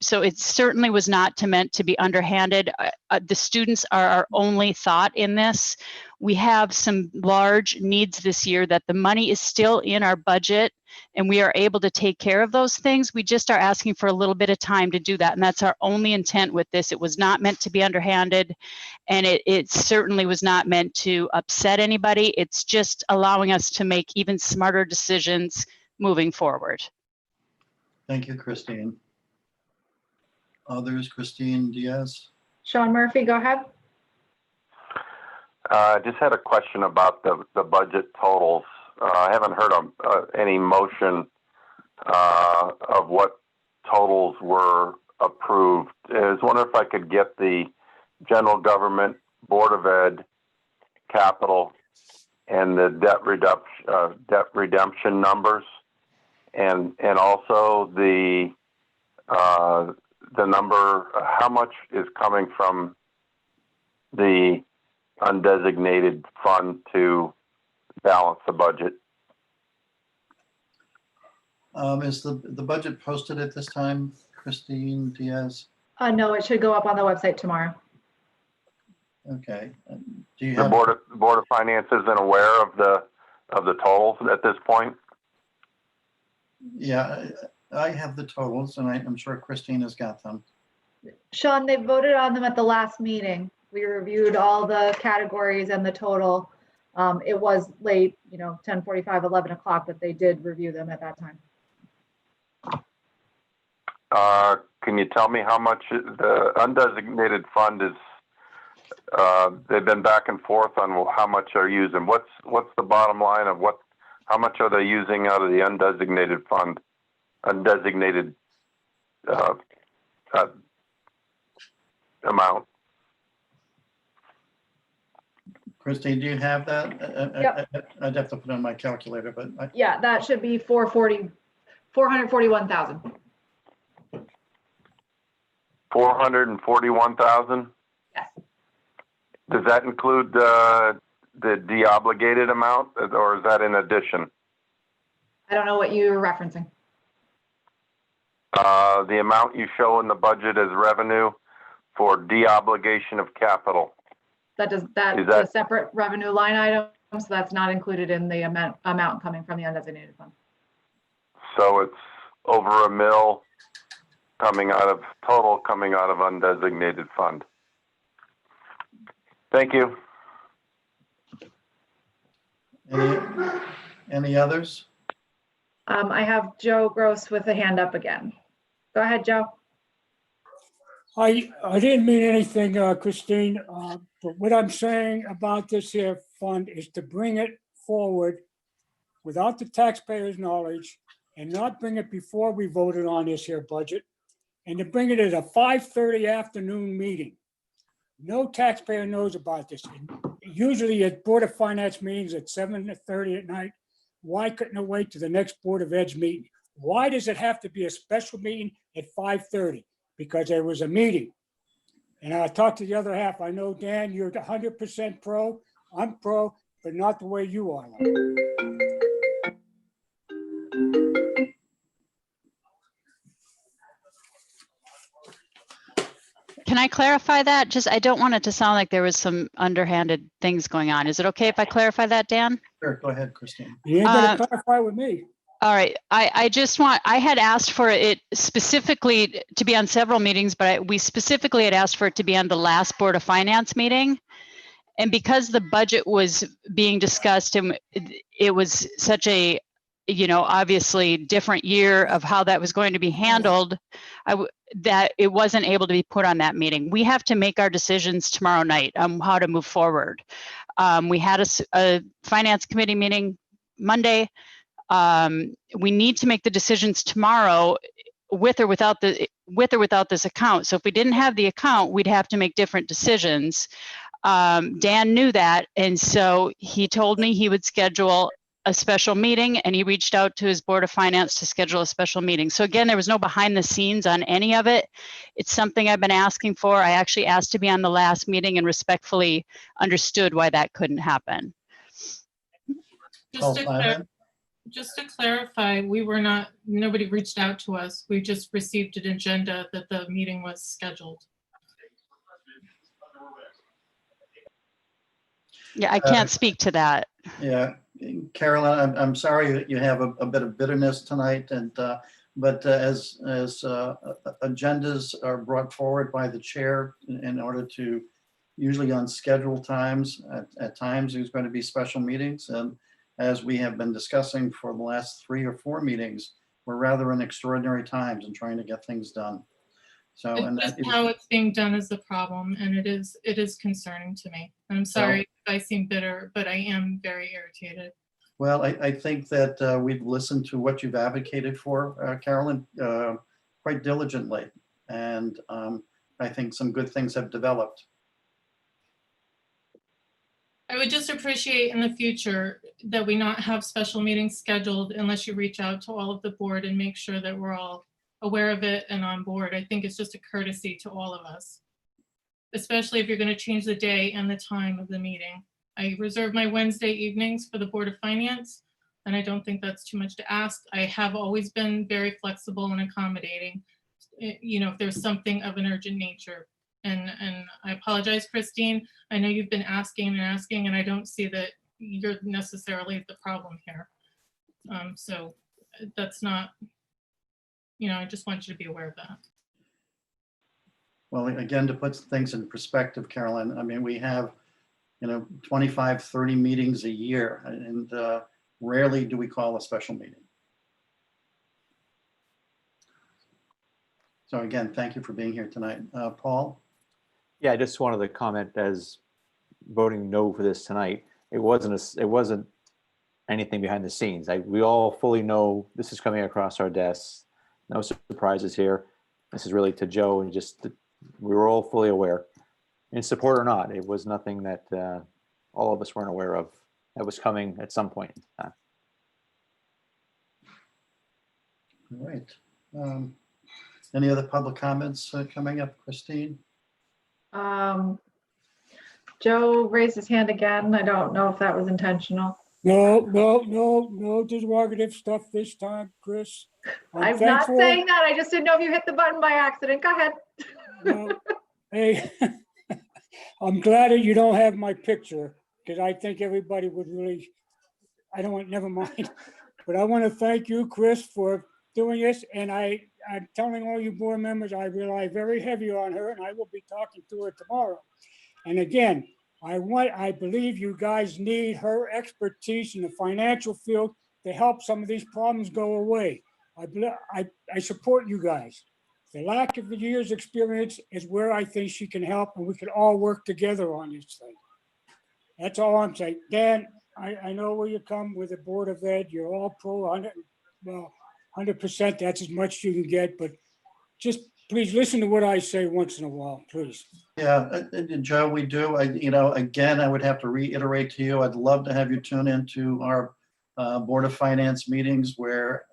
So it certainly was not meant to be underhanded. The students are our only thought in this. We have some large needs this year that the money is still in our budget, and we are able to take care of those things. We just are asking for a little bit of time to do that, and that's our only intent with this. It was not meant to be underhanded, and it certainly was not meant to upset anybody. It's just allowing us to make even smarter decisions moving forward. Thank you, Christine. Others, Christine Diaz. Sean Murphy, go ahead. I just had a question about the budget totals. I haven't heard any motion of what totals were approved. I was wondering if I could get the general government, Board of Ed, capital, and the debt redemption numbers, and also the number, how much is coming from the undesignated fund to balance the budget. Is the budget posted at this time, Christine Diaz? No, it should go up on the website tomorrow. Okay. Do you The have? Board of Finance isn't aware of the totals at this point? Yeah, I have the totals, and I'm sure Christine has got them. Sean, they voted on them at the last meeting. We reviewed all the categories and the total. It was late, 10:45, 11 o'clock, but they did review them at that time. Can you tell me how much the undesignated fund is? They've been back and forth on how much they're using. What's the bottom line of how much are they using out of the undesignated fund? Undesignated amount. Christine, do you have that? Yep. I'd have to put on my calculator, but Yeah, that should be 441,000. 441,000? Yes. Does that include the deobligated amount, or is that in addition? I don't know what you're referencing. The amount you show in the budget as revenue for deobligation of capital. That's a separate revenue line item, so that's not included in the amount coming from the undesignated fund. So it's over $1 million coming out of undesignated fund. Thank you. Any others? I have Joe Gross with a hand up again. Go ahead, Joe. I didn't mean anything, Christine, but what I'm saying about this here fund is to bring it forward without the taxpayers' knowledge and not bring it before we voted on this here budget, and to bring it as a 5:30 afternoon meeting. No taxpayer knows about this. Usually at Board of Finance meetings at 7:30 at night. Why couldn't it wait to the next Board of Ed's meeting? Why does it have to be a special meeting at 5:30? Because there was a meeting. And I talked to the other half. I know, Dan, you're 100% pro. I'm pro, but not the way you are. Can I clarify that? Just, I don't want it to sound like there was some underhanded things going on. Is it okay if I clarify that, Dan? Sure, go ahead, Christine. You ain't gonna clarify with me. All right, I just want, I had asked for it specifically to be on several meetings, but we specifically had asked for it to be on the last Board of Finance meeting. And because the budget was being discussed and it was such a, you know, obviously different year of how that was going to be handled, that it wasn't able to be put on that meeting. We have to make our decisions tomorrow night on how to move forward. We had a finance committee meeting Monday. We need to make the decisions tomorrow with or without this account. So if we didn't have the account, we'd have to make different decisions. Dan knew that, and so he told me he would schedule a special meeting, and he reached out to his Board of Finance to schedule a special meeting. So again, there was no behind the scenes on any of it. It's something I've been asking for. I actually asked to be on the last meeting and respectfully understood why that couldn't happen. Just to clarify, nobody reached out to us. We just received an agenda that the meeting was scheduled. Yeah, I can't speak to that. Yeah, Carolyn, I'm sorry that you have a bit of bitterness tonight, and but as agendas are brought forward by the chair in order to, usually on scheduled times, at times there's going to be special meetings, and as we have been discussing for the last 3 or 4 meetings, we're rather in extraordinary times and trying to get things done. So, and It's just how it's being done is the problem, and it is concerning to me. I'm sorry if I seem bitter, but I am very irritated. Well, I think that we've listened to what you've advocated for, Carolyn, quite diligently, and I think some good things have developed. I would just appreciate in the future that we not have special meetings scheduled unless you reach out to all of the board and make sure that we're all aware of it and on board. I think it's just a courtesy to all of us, especially if you're going to change the day and the time of the meeting. I reserve my Wednesday evenings for the Board of Finance, and I don't think that's too much to ask. I have always been very flexible and accommodating, you know, if there's something of an urgent nature. And I apologize, Christine. I know you've been asking and asking, and I don't see that you're necessarily the problem here. So that's not, you know, I just want you to be aware of that. Well, again, to put things in perspective, Carolyn, I mean, we have, you know, 25, 30 meetings a year, and rarely do we call a special meeting. So again, thank you for being here tonight. Paul? Yeah, I just wanted to comment as voting no for this tonight. It wasn't anything behind the scenes. We all fully know this is coming across our desks. No surprises here. This is really to Joe, and just we were all fully aware, in support or not. It was nothing that all of us weren't aware of that was coming at some point in time. All right. Any other public comments coming up, Christine? Joe raised his hand again. I don't know if that was intentional. No derogative stuff this time, Chris. I'm not saying that. I just didn't know if you hit the button by accident. Go ahead. No, hey, I'm glad that you don't have my picture, because I think everybody would really, never mind. But I want to thank you, Chris, for doing this. And I'm telling all you board members, I rely very heavy on her, and I will be talking to her tomorrow. And again, I believe you guys need her expertise in the financial field to help some of these problems go away. I support you guys. The lack of the year's experience is where I think she can help, and we can all work together on this thing. That's all I'm saying. Dan, I know where you come with the Board of Ed. You're all pro 100%. That's as much as you can get, but just please listen to what I say once in a while, please. Yeah, Joe, we do. Again, I would have to reiterate to you, I'd love to have you tune into our Board of Finance meetings where,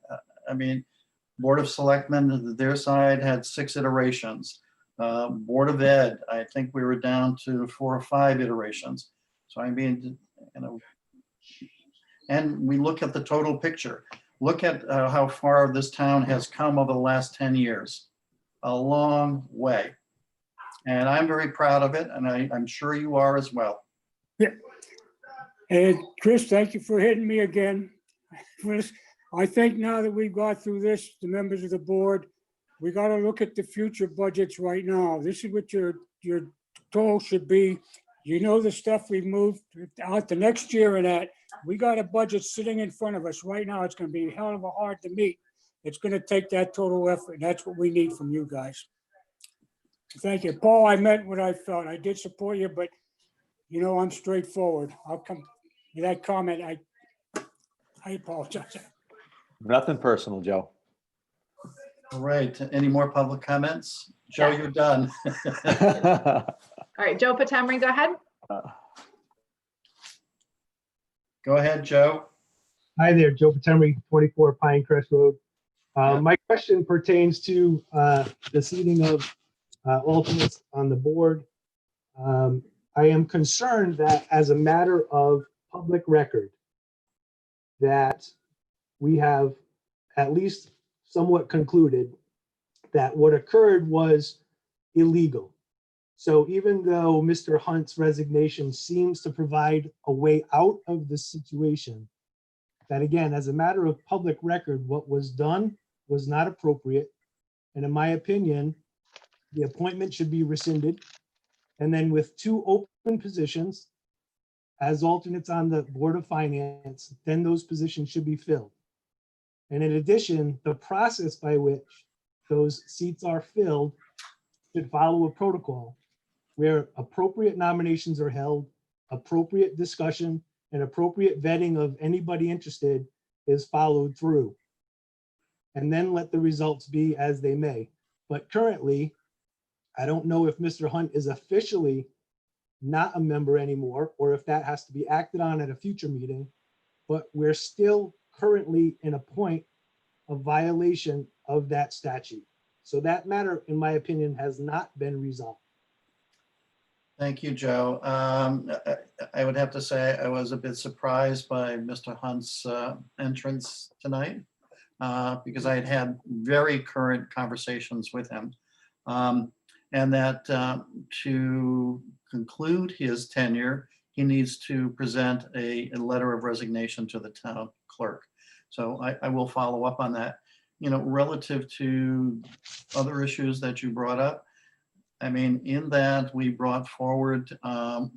Board of Selectmen, their side had 6 iterations. Board of Ed, I think we were down to 4 or 5 iterations. So and we look at the total picture. Look at how far this town has come over the last 10 years. A long way. And I'm very proud of it, and I'm sure you are as well. Yeah. And Chris, thank you for hitting me again. I think now that we've got through this, the members of the board, we got to look at the future budgets right now. This is what your goal should be. You know, the stuff we've moved out the next year and that. We got a budget sitting in front of us right now. It's going to be a hell of a hard to meet. It's going to take that total effort. And that's what we need from you guys. Thank you. Paul, I meant what I felt. I did support you, but you know, I'm straightforward. I'll come with that comment. I apologize. Nothing personal, Joe. All right. Any more public comments? Joe, you're done. All right, Joe Potemry, go ahead. Go ahead, Joe. Hi there, Joe Potemry, 24 Pinecrest Road. My question pertains to the seating of alternates on the board. I am concerned that as a matter of public record, that we have at least somewhat concluded that what occurred was illegal. So even though Mr. Hunt's resignation seems to provide a way out of the situation, that again, as a matter of public record, what was done was not appropriate. And in my opinion, the appointment should be rescinded. And then with 2 open positions as alternates on the Board of Finance, then those positions should be filled. And in addition, the process by which those seats are filled should follow a protocol where appropriate nominations are held, appropriate discussion, and appropriate vetting of anybody interested is followed through. And then let the results be as they may. But currently, I don't know if Mr. Hunt is officially not a member anymore, or if that has to be acted on at a future meeting, but we're still currently in a point of violation of that statute. So that matter, in my opinion, has not been resolved. Thank you, Joe. I would have to say I was a bit surprised by Mr. Hunt's entrance tonight because I had very current conversations with him. And that to conclude his tenure, he needs to present a letter of resignation to the town clerk. So I will follow up on that. You know, relative to other issues that you brought up, I mean, in that we brought forward our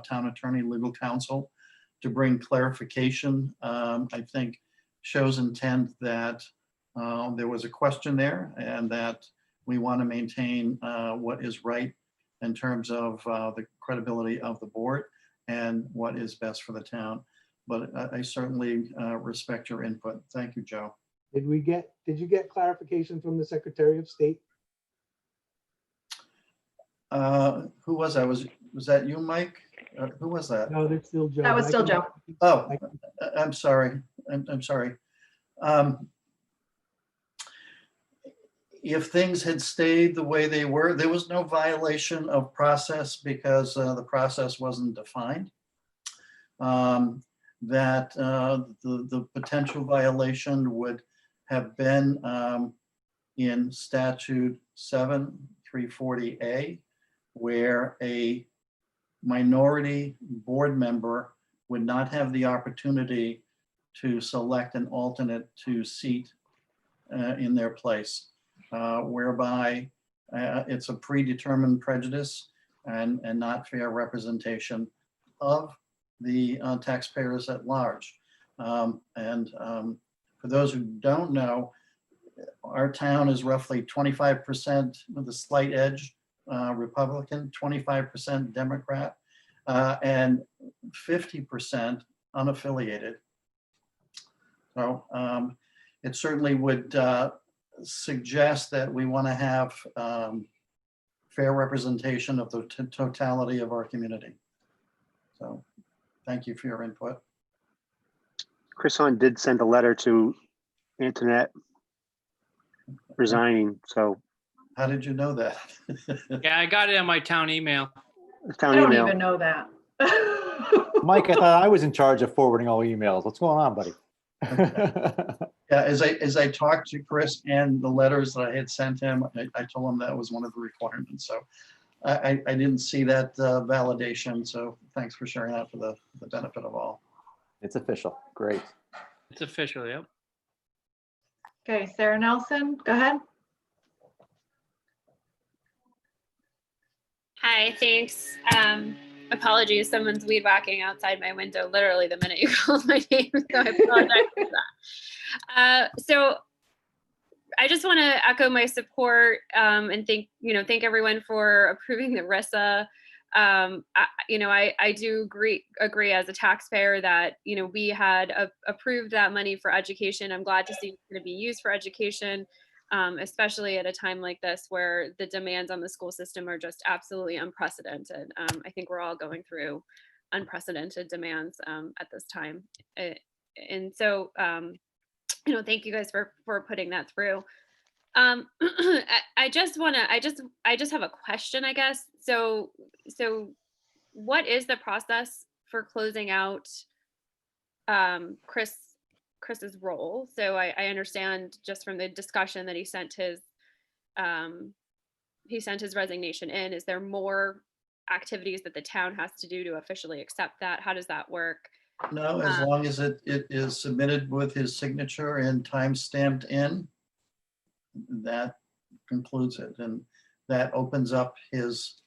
town attorney, legal counsel, to bring clarification. I think shows intent that there was a question there and that we want to maintain what is right in terms of the credibility of the board and what is best for the town. But I certainly respect your input. Thank you, Joe. Did you get clarification from the Secretary of State? Who was that? Was that you, Mike? Who was that? No, that's still Joe. That was still Joe. Oh, I'm sorry. I'm sorry. If things had stayed the way they were, there was no violation of process because the process wasn't defined. That the potential violation would have been in Statute 7340A, where a minority board member would not have the opportunity to select an alternate to seat in their place, whereby it's a predetermined prejudice and not fair representation of the taxpayers at large. For those who don't know, our town is roughly 25% with a slight edge Republican, 25% Democrat, and 50% unaffiliated. So it certainly would suggest that we want to have fair representation of the totality of our community. So thank you for your input. Chris Hunt did send a letter to Antoinette resigning, so. How did you know that? Yeah, I got it on my town email. Town I don't email. even know that. Mike, I thought I was in charge of forwarding all emails. What's going on, buddy? Yeah, as I talked to Chris and the letters that I had sent him, I told him that was one of the requirements. So I didn't see that validation. So thanks for sharing that for the benefit of all. It's official. Great. It's official, yep. Okay, Sarah Nelson, go ahead. Hi, thanks. Apologies, someone's weed whacking outside my window literally the minute you called my name, so I apologize for that. So I just want to echo my support and thank everyone for approving the RISA. I do agree as a taxpayer that, we had approved that money for education. I'm glad to see it's going to be used for education. Especially at a time like this where the demands on the school system are just absolutely unprecedented. I think we're all going through unprecedented demands at this time. And so, thank you guys for putting that through. I just have a question, I guess. So what is the process for closing out Chris's role? So I understand just from the discussion that he sent his resignation in. Is there more activities that the town has to do to officially accept that? How does that work? No, as long as it is submitted with his signature and time stamped in, that concludes it. And that opens up his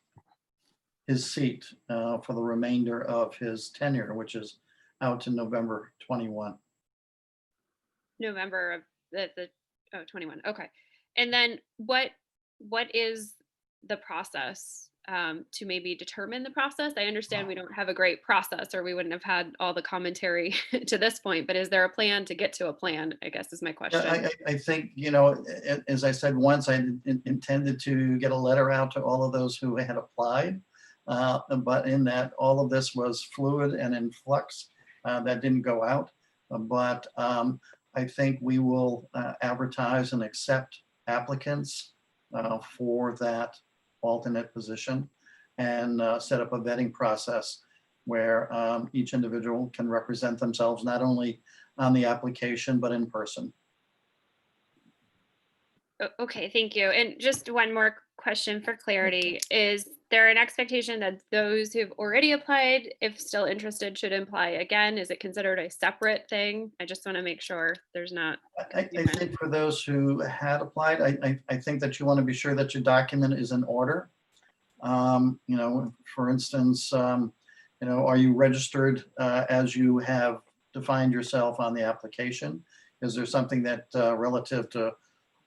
seat for the remainder of his tenure, which is out to November 21. November of the 21. Okay. And then what is the process to maybe determine the process? I understand we don't have a great process or we wouldn't have had all the commentary to this point, but is there a plan to get to a plan, I guess is my question. I think, as I said once, I intended to get a letter out to all of those who had applied, but in that all of this was fluid and in flux, that didn't go out. But I think we will advertise and accept applicants for that alternate position and set up a vetting process where each individual can represent themselves not only on the application, but in person. Okay, thank you. And just one more question for clarity. Is there an expectation that those who've already applied, if still interested, should apply again? Is it considered a separate thing? I just want to make sure there's not. I think for those who had applied, I think that you want to be sure that your document is in order. For instance, are you registered as you have defined yourself on the application? Is there something that relative to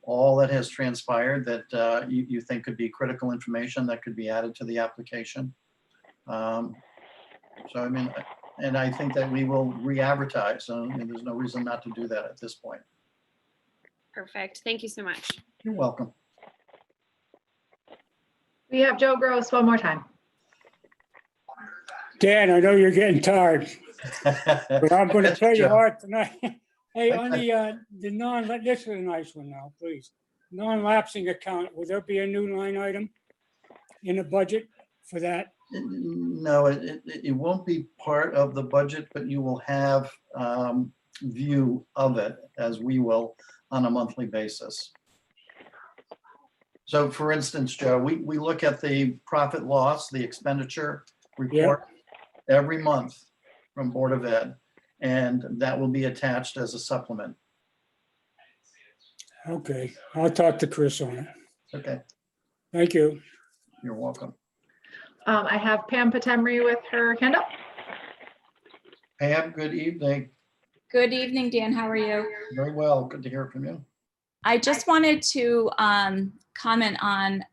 all that has transpired that you think could be critical information that could be added to the application? And I think that we will re-advertise. There's no reason not to do that at this point. Perfect. Thank you so much. You're welcome. We have Joe Gross one more time. Dan, I know you're getting tired, but I'm going to play you hard tonight. Hey, on the this is a nice one now, please. Non-lapsing account, will there be a new line item in the budget for that? No, it won't be part of the budget, but you will have view of it as we will on a monthly basis. So for instance, Joe, we look at the profit loss, the expenditure report every month from Board of Ed, and that will be attached as a supplement. Okay, I'll talk to Chris on it. Okay. Thank you. You're welcome. I have Pam Patemry with her hand up. Pam, good evening. Good evening, Dan. How are you? Very well. Good to hear from you. I just wanted to comment on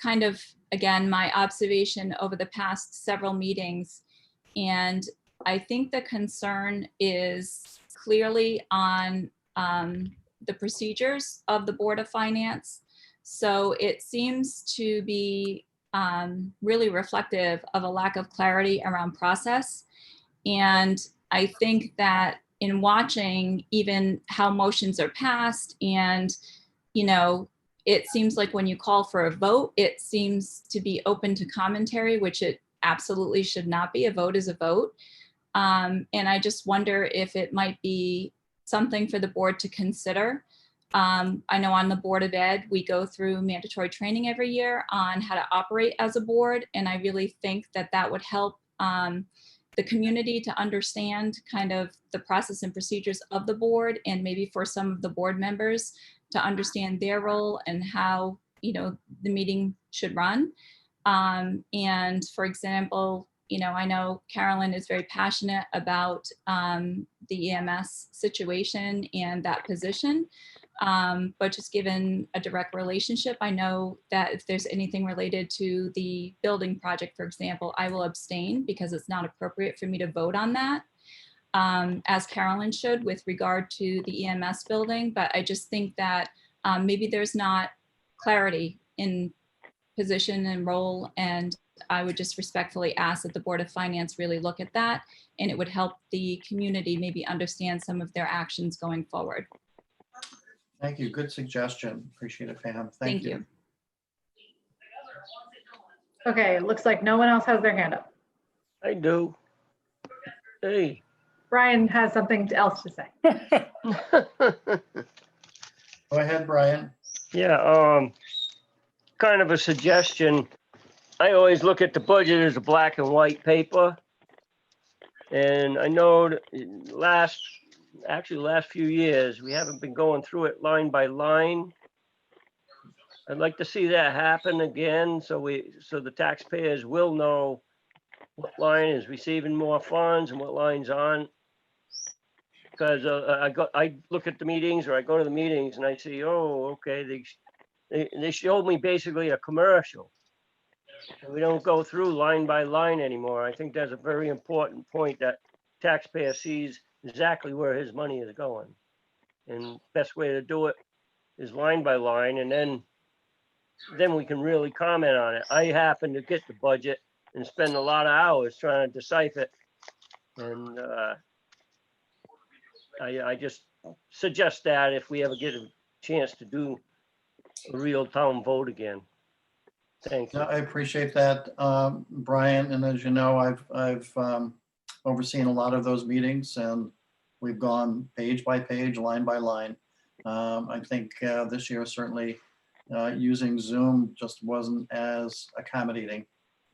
kind of, again, my observation over the past several meetings. And I think the concern is clearly on the procedures of the Board of Finance. So it seems to be really reflective of a lack of clarity around process. And I think that in watching even how motions are passed, and, you know, it seems like when you call for a vote, it seems to be open to commentary, which it absolutely should not be. A vote is a vote. And I just wonder if it might be something for the board to consider. I know on the Board of Ed, we go through mandatory training every year on how to operate as a board. And I really think that that would help the community to understand kind of the process and procedures of the board, and maybe for some of the board members to understand their role and how, you know, the meeting should run. And for example, you know, I know Carolyn is very passionate about the EMS situation and that position. But just given a direct relationship, I know that if there's anything related to the building project, for example, I will abstain because it's not appropriate for me to vote on that, as Carolyn should with regard to the EMS building. But I just think that maybe there's not clarity in position and role, and I would just respectfully ask that the Board of Finance really look at that, and it would help the community maybe understand some of their actions going forward. Thank you. Good suggestion. Appreciate it, Pam. Thank you. Okay, it looks like no one else has their hand up. I do. Hey. Brian has something else to say. Go ahead, Brian. Yeah, kind of a suggestion. I always look at the budget as a black and white paper. And I know that last few years, we haven't been going through it line by line. I'd like to see that happen again, so the taxpayers will know what line is receiving more funds and what lines aren't. Because I look at the meetings, or I go to the meetings and I see, oh, okay, they showed me basically a commercial. And we don't go through line by line anymore. I think that's a very important point, that taxpayer sees exactly where his money is going. And best way to do it is line by line, and then we can really comment on it. I happen to get the budget and spend a lot of hours trying to decipher it. And I just suggest that if we ever get a chance to do a real town vote again. Thank you. No, I appreciate that, Brian. And as you know, I've overseen a lot of those meetings, and we've gone page by page, line by line. I think this year certainly using Zoom just wasn't as accommodating.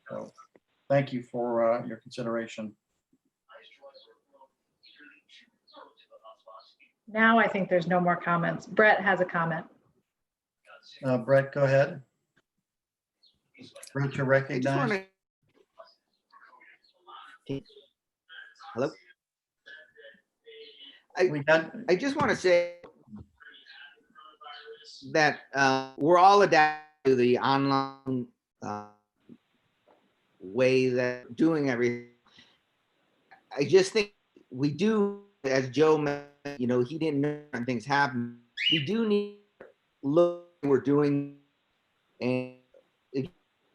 So thank you for your consideration. Now I think there's no more comments. Brett has a comment. Brett, go ahead. Brett, you're recognized. Hello? I just want to say that we're all adapting to the online way that doing everything. I just think we do, as Joe mentioned, you know, he didn't know when things happen. We do need to look at what we're doing, and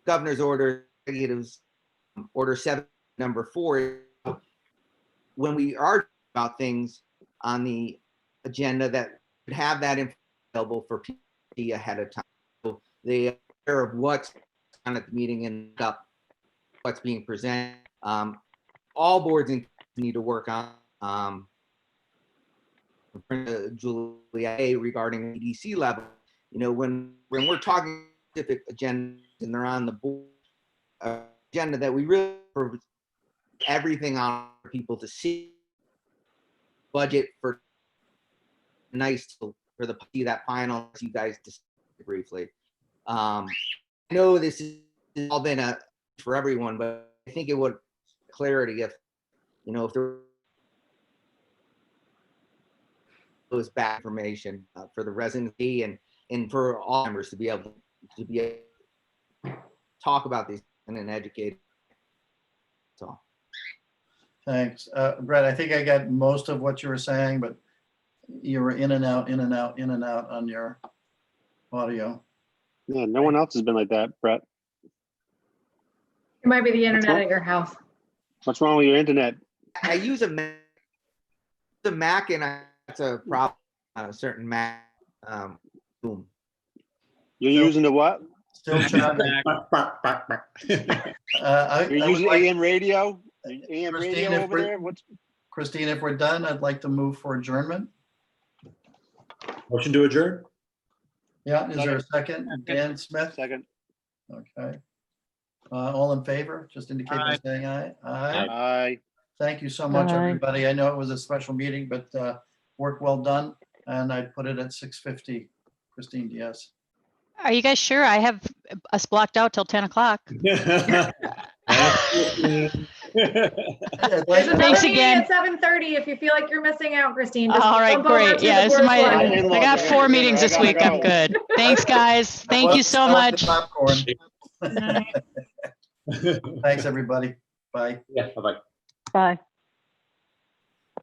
governor's order, executives order 7, number 4, when we are about things on the agenda, that would have that available for people ahead of time. So they are aware of what's on at the meeting and up what's being presented. All boards need to work on Julia regarding EDC level. You know, when we're talking specific agendas and they're on the board agenda, that we really put everything on for people to see. Budget for nice for the see that final, as you guys discussed briefly. I know this has all been a for everyone, but I think it would clarity if, you know, if there was back information for the residency and for all members to be able to talk about these and educate. So thanks. Brett, I think I got most of what you were saying, but You were in and out, in and out, in and out on your audio. Yeah, no one else has been like that, Brett. It might be the internet wrong? at your house. What's wrong with your internet? I use a Mac and that's a problem on a certain Mac. Boom. You're using the what? Still charging. You're using AM radio? AM Christine, radio if over we're- there? What's, Christine, if we're done, I'd like to move for adjournment. Motion to adjourn? Yeah, is there a second? Dan Smith? second? Okay. All in favor, just indicate by Aye. saying aye. Aye. Aye. Thank you so much, Aye. everybody. I know it was a special meeting, but work well done. And I put it at 6:50. Christine, yes. Are you guys sure? I have us blocked out till 10 o'clock. There's Thanks another meeting again. at 7:30 if you feel like you're missing out, Christine. Just All right, jump over great. to Yeah, the this is Board of my, Selectmen. I got 4 meetings this week. I'm good. Thanks, guys. Thank you so much. Popcorn. Thanks, everybody. Bye. Yeah, bye-bye. Bye.